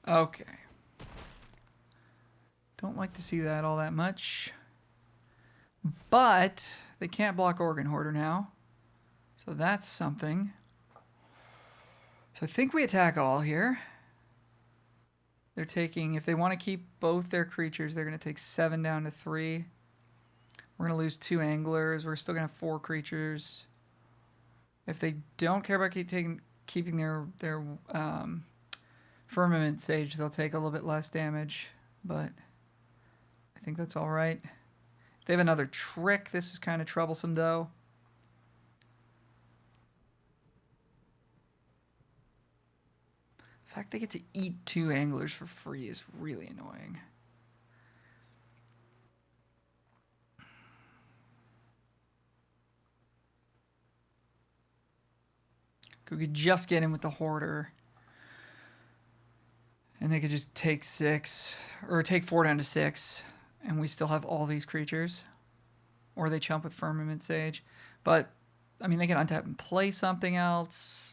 A: Okay. Don't like to see that all that much. But they can't block Organ Hoarder now. So that's something. So I think we attack all here. They're taking, if they want to keep both their creatures, they're going to take 7 down to 3. We're going to lose 2 anglers. We're still going to have 4 creatures. If they don't care about keeping their Firmament Sage, they'll take a little bit less damage. But I think that's all right. If they have another trick, this is kind of troublesome, though. The fact they get to eat 2 anglers for free is really annoying. We could just get in with the Hoarder. And they could just take 6, or take 4 down to 6, and we still have all these creatures. Or they chump with Firmament Sage. But, I mean, they can untap and play something else.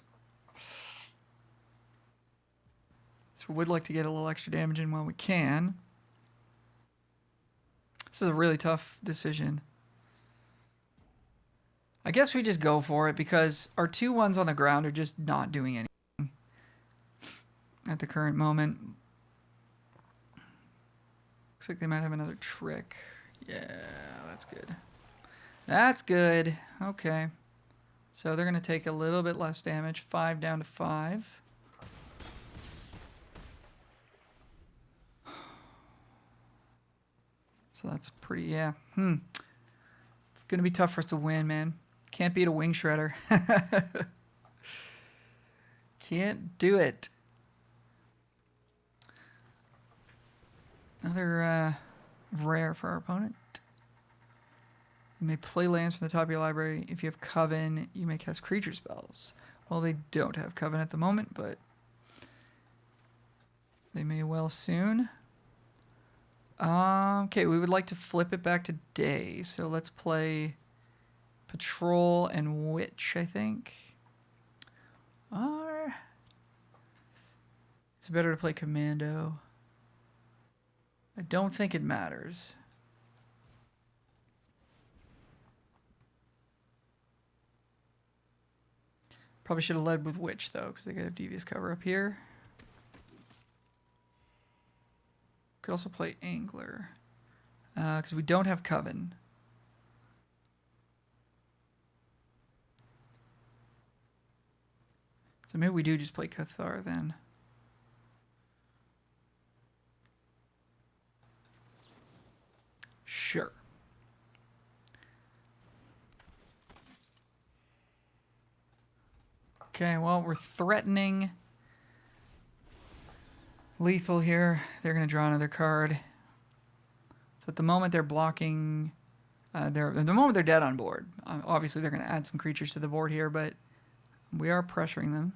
A: So we would like to get a little extra damage in while we can. This is a really tough decision. I guess we just go for it because our 2 ones on the ground are just not doing anything at the current moment. Looks like they might have another trick. Yeah, that's good. That's good. Okay. So they're going to take a little bit less damage. 5 down to 5. So that's pretty, yeah. It's going to be tough for us to win, man. Can't beat a Wing Shredder. Can't do it. Another rare for our opponent. You may play lands from the top of your library. If you have Coven, you may cast creature spells. Well, they don't have Coven at the moment, but they may well soon. Okay, we would like to flip it back to day. So let's play Patrol and Witch, I think. Or it's better to play Commando. I don't think it matters. Probably should have led with Witch, though, because they got a Devious Cover up here. Could also play Angler, because we don't have Coven. So maybe we do just play Cathar then. Sure. Okay, well, we're threatening lethal here. They're going to draw another card. So at the moment they're blocking. At the moment they're dead on board. Obviously they're going to add some creatures to the board here, but we are pressuring them.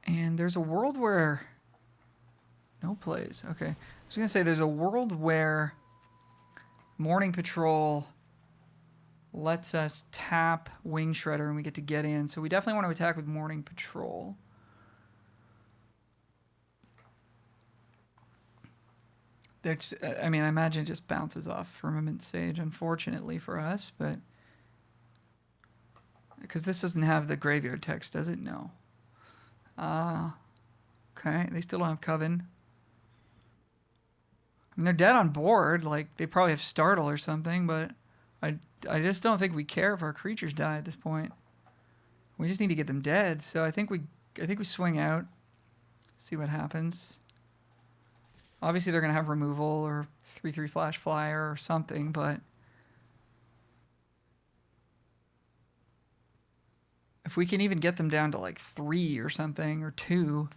A: And there's a world where no plays. Okay, I was going to say there's a world where Morning Patrol lets us tap Wing Shredder and we get in. So we definitely want to attack with Morning Patrol. There's, I mean, I imagine it just bounces off Firmament Sage, unfortunately for us, but because this doesn't have the graveyard text, does it? No. Okay, they still don't have Coven. I mean, they're dead on board. Like, they probably have Startle or something, but I just don't think we care if our creatures die at this point. We just need to get them dead. So I think we swing out, see what happens. Obviously, they're gonna have removal or 3/3 Flash Flyer or something, but if we can even get them down to like 3 or something or 2,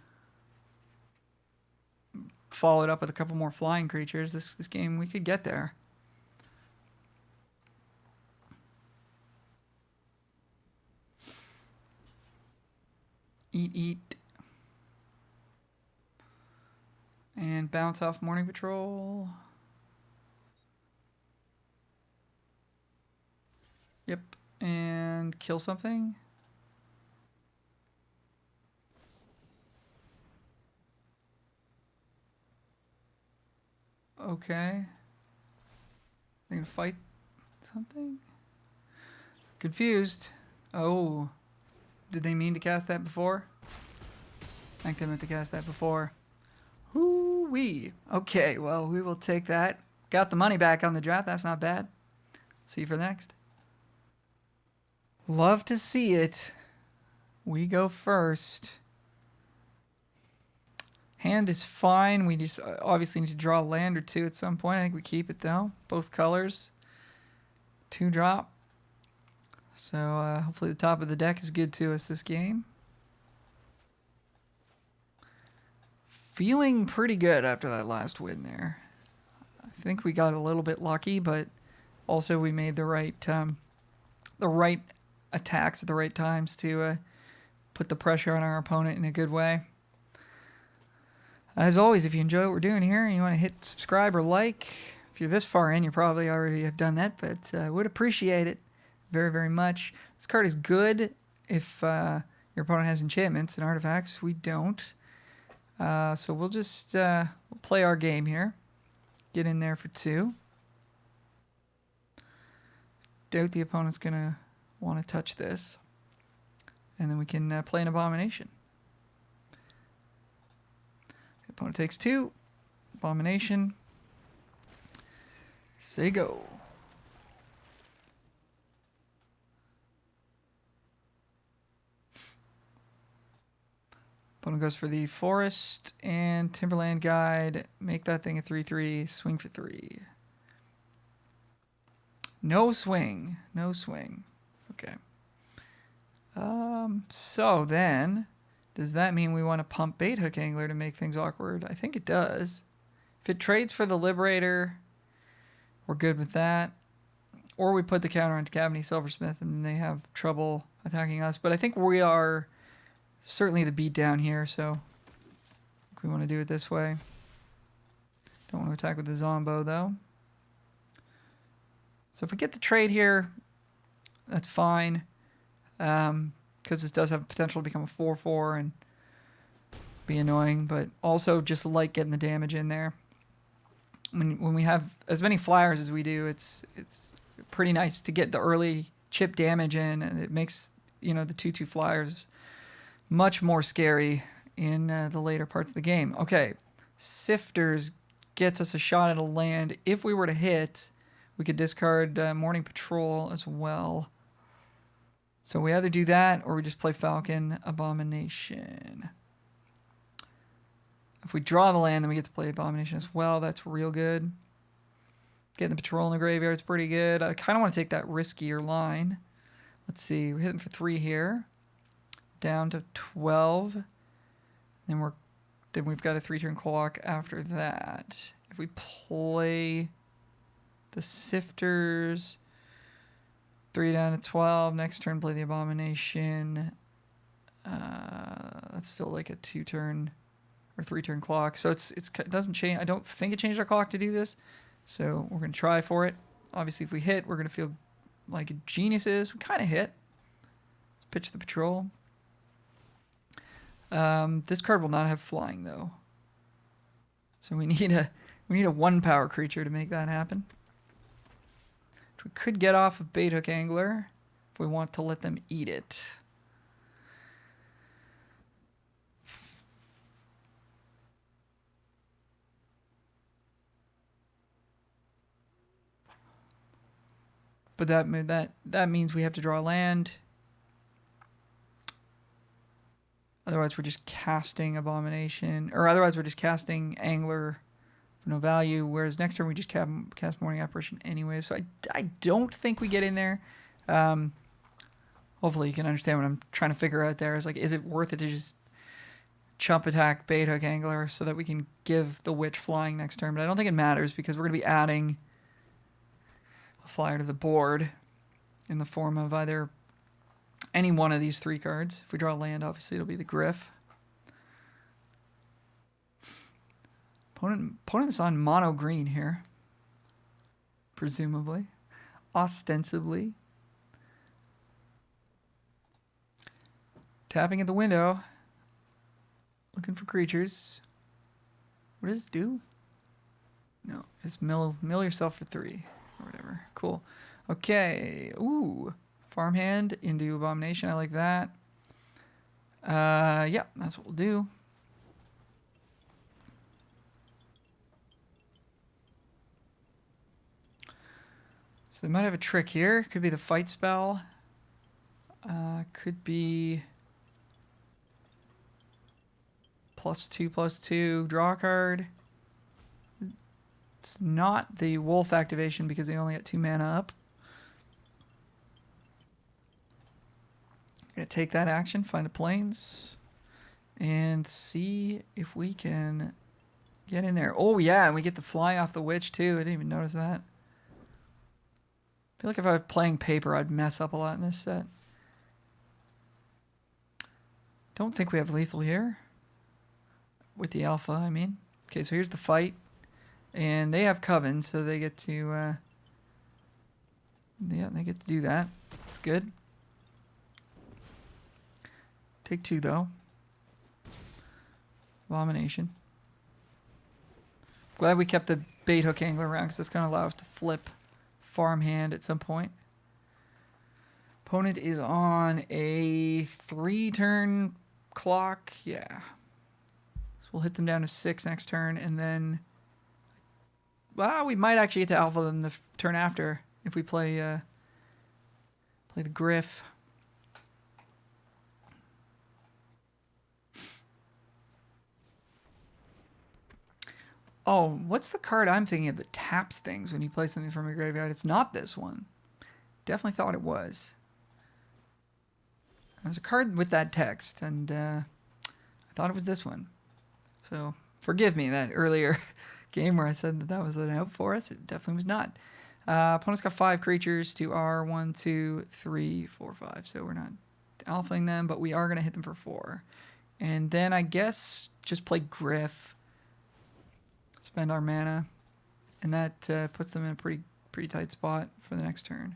A: follow it up with a couple more flying creatures, this game we could get there. Eat. And bounce off Morning Patrol. Yep. And kill something. Okay. They gonna fight something? Confused. Oh. Did they mean to cast that before? I think they meant to cast that before. Hoo-wee. Okay, well, we will take that. Got the money back on the draft. That's not bad. See you for the next. Love to see it. We go first. Hand is fine. We just obviously need to draw a land or two at some point. I think we keep it, though. Both colors. 2-drop. So hopefully the top of the deck is good to us this game. Feeling pretty good after that last win there. I think we got a little bit lucky, but also we made the right attacks at the right times to put the pressure on our opponent in a good way. As always, if you enjoy what we're doing here and you want to hit subscribe or like, if you're this far in, you probably already have done that, but I would appreciate it very, very much. This card is good if your opponent has enchantments and artifacts. We don't. So we'll just we'll play our game here. Get in there for 2. Doubt the opponent's going to want to touch this. And then we can play an Abomination. The opponent takes 2. Abomination. Say go. Opponent goes for the Forest and Timberland Guide. Make that thing a 3/3. Swing for 3. No swing. No swing. Okay. So then, does that mean we want to pump Bait Hook Angler to make things awkward? I think it does. If it trades for the Liberator, we're good with that. Or we put the counter on Cavity Silversmith and they have trouble attacking us. But I think we are certainly the beat down here, so we want to do it this way. Don't want to attack with the Zombo, though. So if we get the trade here, that's fine. Because this does have potential to become a 4/4 and be annoying, but also just like getting the damage in there. When we have as many flyers as we do, it's pretty nice to get the early chip damage in, and it makes, you know, the 2/2 flyers much more scary in the later parts of the game. Okay, Sifters gets us a shot at a land. If we were to hit, we could discard Morning Patrol as well. So we either do that or we just play Falcon Abomination. If we draw the land, then we get to play Abomination as well. That's real good. Getting the Patrol in the graveyard is pretty good. I kind of want to take that riskier line. Let's see. We're hitting for 3 here. Down to 12. Then we've got a 3-turn clock after that. If we play the Sifters, 3 down to 12. Next turn, play the Abomination. That's still like a 2-turn or 3-turn clock. So it doesn't change. I don't think it changed our clock to do this. So we're going to try for it. Obviously, if we hit, we're going to feel like geniuses. We kind of hit. Let's pitch the Patrol. This card will not have flying, though. So we need a 1-power creature to make that happen. We could get off of Bait Hook Angler if we want to let them eat it. But that means we have to draw land. Otherwise, we're just casting Abomination. Or otherwise, we're just casting Angler for no value. Whereas next turn, we just cast Morning Apparition anyway. So I don't think we get in there. Hopefully, you can understand what I'm trying to figure out there. Is like, is it worth it to just chump attack Bait Hook Angler so that we can give the Witch flying next turn? But I don't think it matters because we're going to be adding a flyer to the board in the form of either any one of these 3 cards. If we draw land, obviously it'll be the Griff. Opponent's on mono green here. Presumably. Ostensibly. Tapping at the window. Looking for creatures. What does it do? No, just mill yourself for 3 or whatever. Cool. Okay. Ooh, farmhand into abomination. I like that. Yeah, that's what we'll do. So they might have a trick here. Could be the fight spell. Could be +2/+2. Draw a card. It's not the wolf activation because they only got 2 mana up. Gonna take that action, find a plains, and see if we can get in there. Oh yeah, and we get the fly off the witch too. I didn't even notice that. I feel like if I was playing paper, I'd mess up a lot in this set. Don't think we have lethal here. With the alpha, I mean. Okay, so here's the fight. And they have Coven, so they get to... yeah, they get to do that. That's good. Take 2, though. Abomination. Glad we kept the bait hook angler around, because that's going to allow us to flip farmhand at some point. Opponent is on a 3-turn clock. Yeah. So we'll hit them down to 6 next turn, and then... well, we might actually get to alpha them the turn after if we play the Griff. Oh, what's the card I'm thinking of that taps things when you play something from your graveyard? It's not this one. Definitely thought it was. There's a card with that text, and I thought it was this one. So forgive me that earlier game where I said that was an out for us. It definitely was not. Opponent's got 5 creatures to our 1, 2, 3, 4, 5. So we're not alphaing them, but we are going to hit them for 4. And then I guess just play Griff. Spend our mana. And that puts them in a pretty tight spot for the next turn.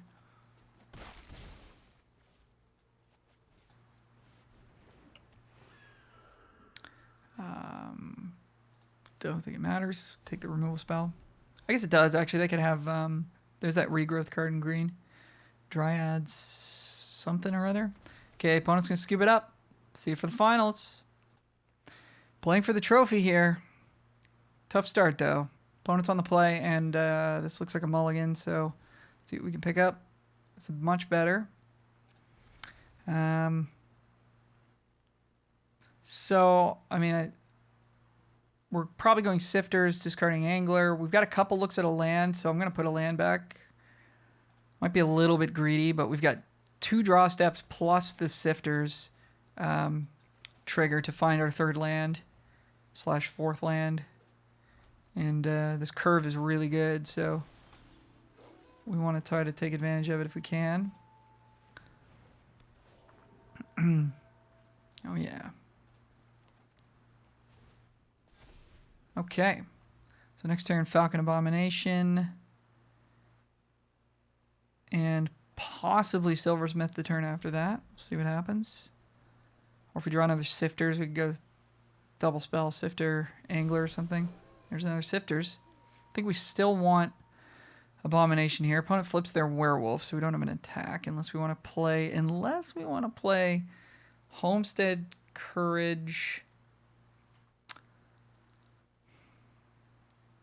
A: Don't think it matters. Take the removal spell. I guess it does, actually. They could have... there's that regrowth card in green. Dryads something or other. Okay, opponent's going to scoop it up. See you for the finals. Playing for the trophy here. Tough start, though. Opponent's on the play, and this looks like a mulligan, so let's see what we can pick up. It's much better. So, I mean, we're probably going Sifters, discarding Angler. We've got a couple looks at a land, so I'm going to put a land back. Might be a little bit greedy, but we've got 2 draw steps plus the Sifters trigger to find our 3rd land / 4th land. And this curve is really good, so we want to try to take advantage of it if we can. Oh, yeah. Okay. So next turn, Falcon Abomination. And possibly Silversmith the turn after that. We'll see what happens. Or if we draw another Sifters, we could go double spell, Sifter, Angler or something. There's another Sifters. I think we still want Abomination here. Opponent flips their Werewolf, so we don't have an attack unless we want to play... Homestead, Courage...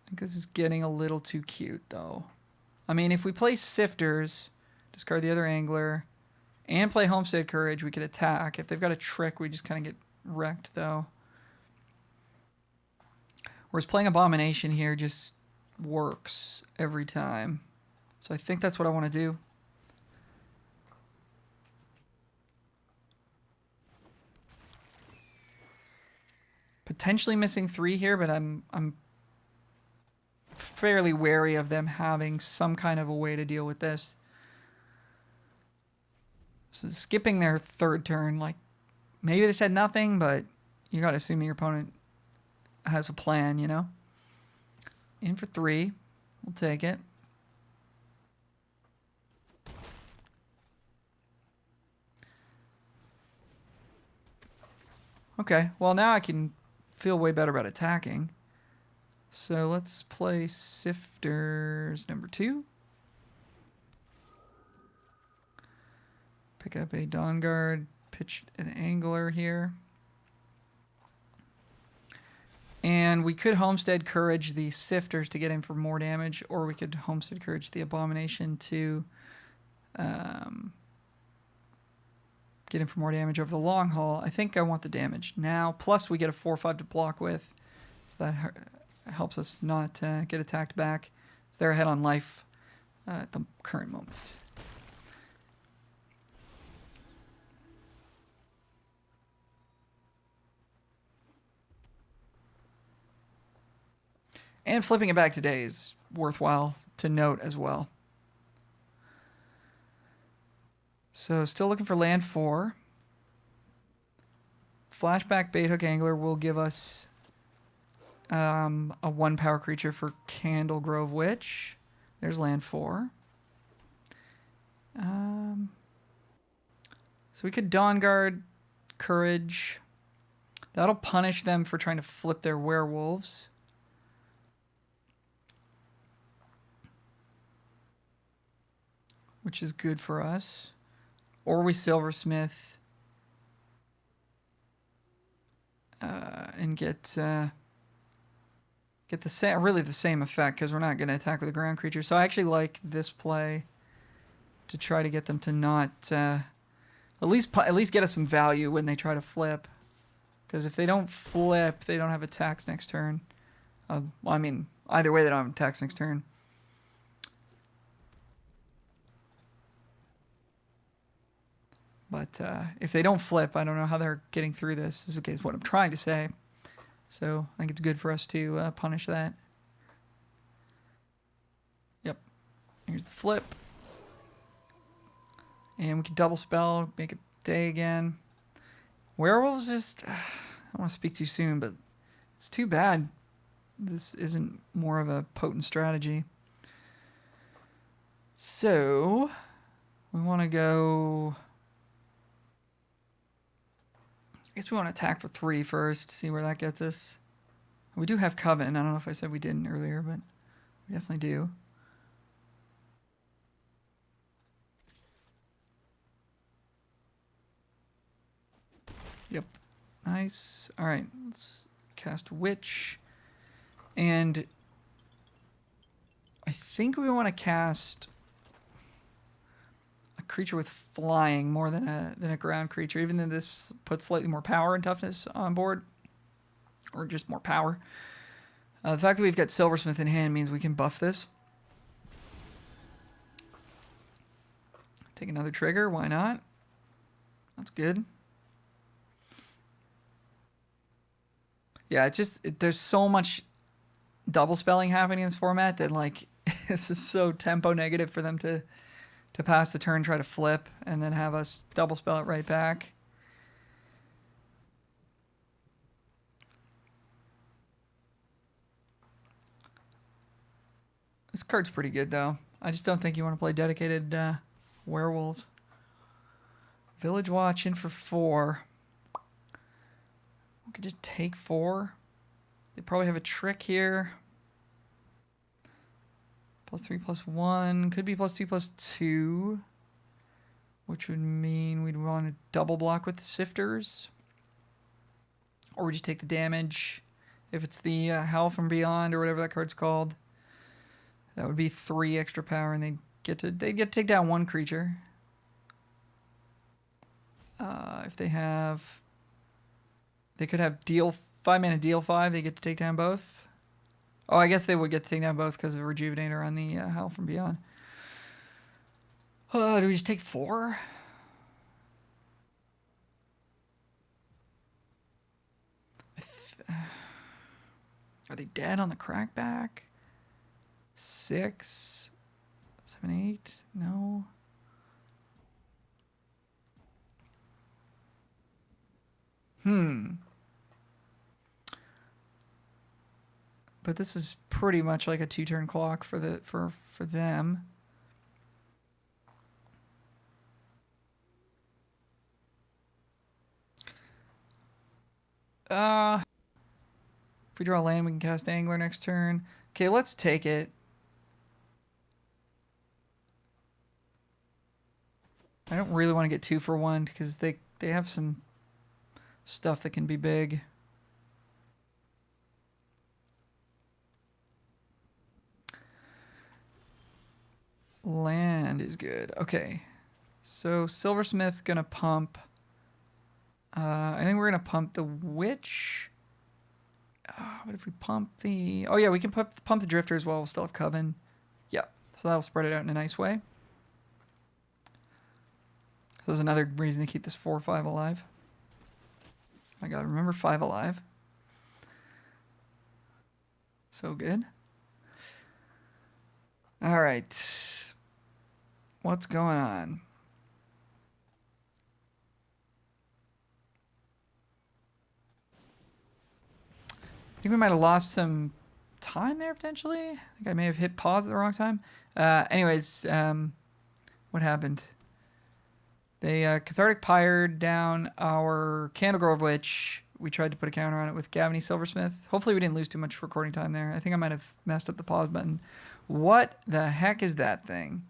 A: I think this is getting a little too cute, though. I mean, if we play Sifters, discard the other Angler, and play Homestead Courage, we could attack. If they've got a trick, we just kind of get wrecked, though. Whereas playing Abomination here just works every time. So I think that's what I want to do. Potentially missing 3 here, but I'm fairly wary of them having some kind of a way to deal with this. So skipping their 3rd turn, like, maybe they said nothing, but you got to assume your opponent has a plan, you know? In for 3. We'll take it. Okay, well now I can feel way better about attacking. So let's play Sifters number 2. Pick up a Dawn Guard, pitch an Angler here. And we could Homestead Courage the Sifters to get in for more damage, or we could Homestead Courage the Abomination to get in for more damage over the long haul. I think I want the damage now. Plus, we get a 4/5 to block with. So that helps us not get attacked back. So they're ahead on life at the current moment. And flipping it back today is worthwhile to note as well. So still looking for land 4. Flashback Baithook Angler will give us a 1 power creature for Candle Grove Witch. There's land 4. So we could Dawn Guard Courage. That'll punish them for trying to flip their werewolves. Which is good for us. Or we Silversmith and get the same effect, because we're not going to attack with a ground creature. So I actually like this play to try to get them to not at least get us some value when they try to flip. Because if they don't flip, they don't have attacks next turn. Well, I mean, either way, they don't have attacks next turn. But if they don't flip, I don't know how they're getting through this, is what I'm trying to say. So I think it's good for us to punish that. Yep. Here's the flip. And we can double spell, make it day again. Werewolves just... I don't want to speak too soon, but it's too bad this isn't more of a potent strategy. So we want to go... I guess we want to attack for 3 first, see where that gets us. We do have Coven. I don't know if I said we didn't earlier, but we definitely do. Yep. Nice. All right. Let's cast Witch. And I think we want to cast a creature with flying more than a ground creature, even though this puts slightly more power and toughness on board, or just more power. The fact that we've got Silversmith in hand means we can buff this. Take another trigger, why not? That's good. Yeah, it's just, there's so much double spelling happening in this format that, like, this is so tempo negative for them to pass the turn, try to flip, and then have us double spell it right back. This card's pretty good, though. I just don't think you want to play dedicated werewolves. Village Watch in for 4. We could just take 4. They probably have a trick here. +3/+1. Could be +2/+2. Which would mean we'd want to double block with the Sifters. Or we just take the damage. If it's the Howl from Beyond or whatever that card's called. That would be 3 extra power, and they'd get to take down 1 creature. If they could have deal 5 mana, deal 5. They get to take down both. Oh, I guess they would get to take down both because of Rejuvenator on the Howl from Beyond. Do we just take 4? Are they dead on the crackback? 6, 7, 8. No. But this is pretty much like a 2-turn clock for them. If we draw land, we can cast Angler next turn. Okay, let's take it. I don't really want to get 2 for 1 because they have some stuff that can be big. Land is good. Okay. So Silversmith gonna pump. I think we're gonna pump the Witch. What if we pump the... Oh yeah, we can pump the Drifter as well. We'll still have Coven. Yeah, so that'll spread it out in a nice way. So there's another reason to keep this 4-5 alive. I gotta remember 5 alive. So good. All right. What's going on? I think we might have lost some time there, potentially. I think I may have hit pause at the wrong time. Anyways, what happened? They Cathartic Pyred down our Candlegrove Witch. We tried to put a counter on it with Gavany Silversmith. Hopefully we didn't lose too much recording time there. I think I might have messed up the pause button. What the heck is that thing?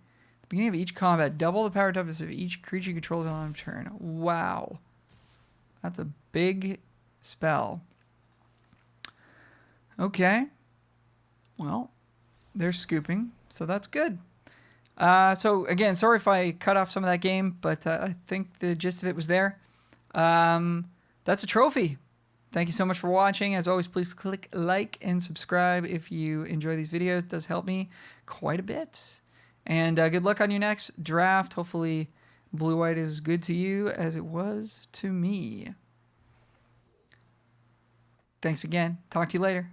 A: Beginning of each combat, double the power toughness of each creature you control on turn. Wow. That's a big spell. Okay. Well, they're scooping, so that's good. So, again, sorry if I cut off some of that game, but I think the gist of it was there. That's a trophy. Thank you so much for watching. As always, please click like and subscribe if you enjoy these videos. It does help me quite a bit. And good luck on your next draft. Hopefully, blue-white is good to you as it was to me. Thanks again. Talk to you later.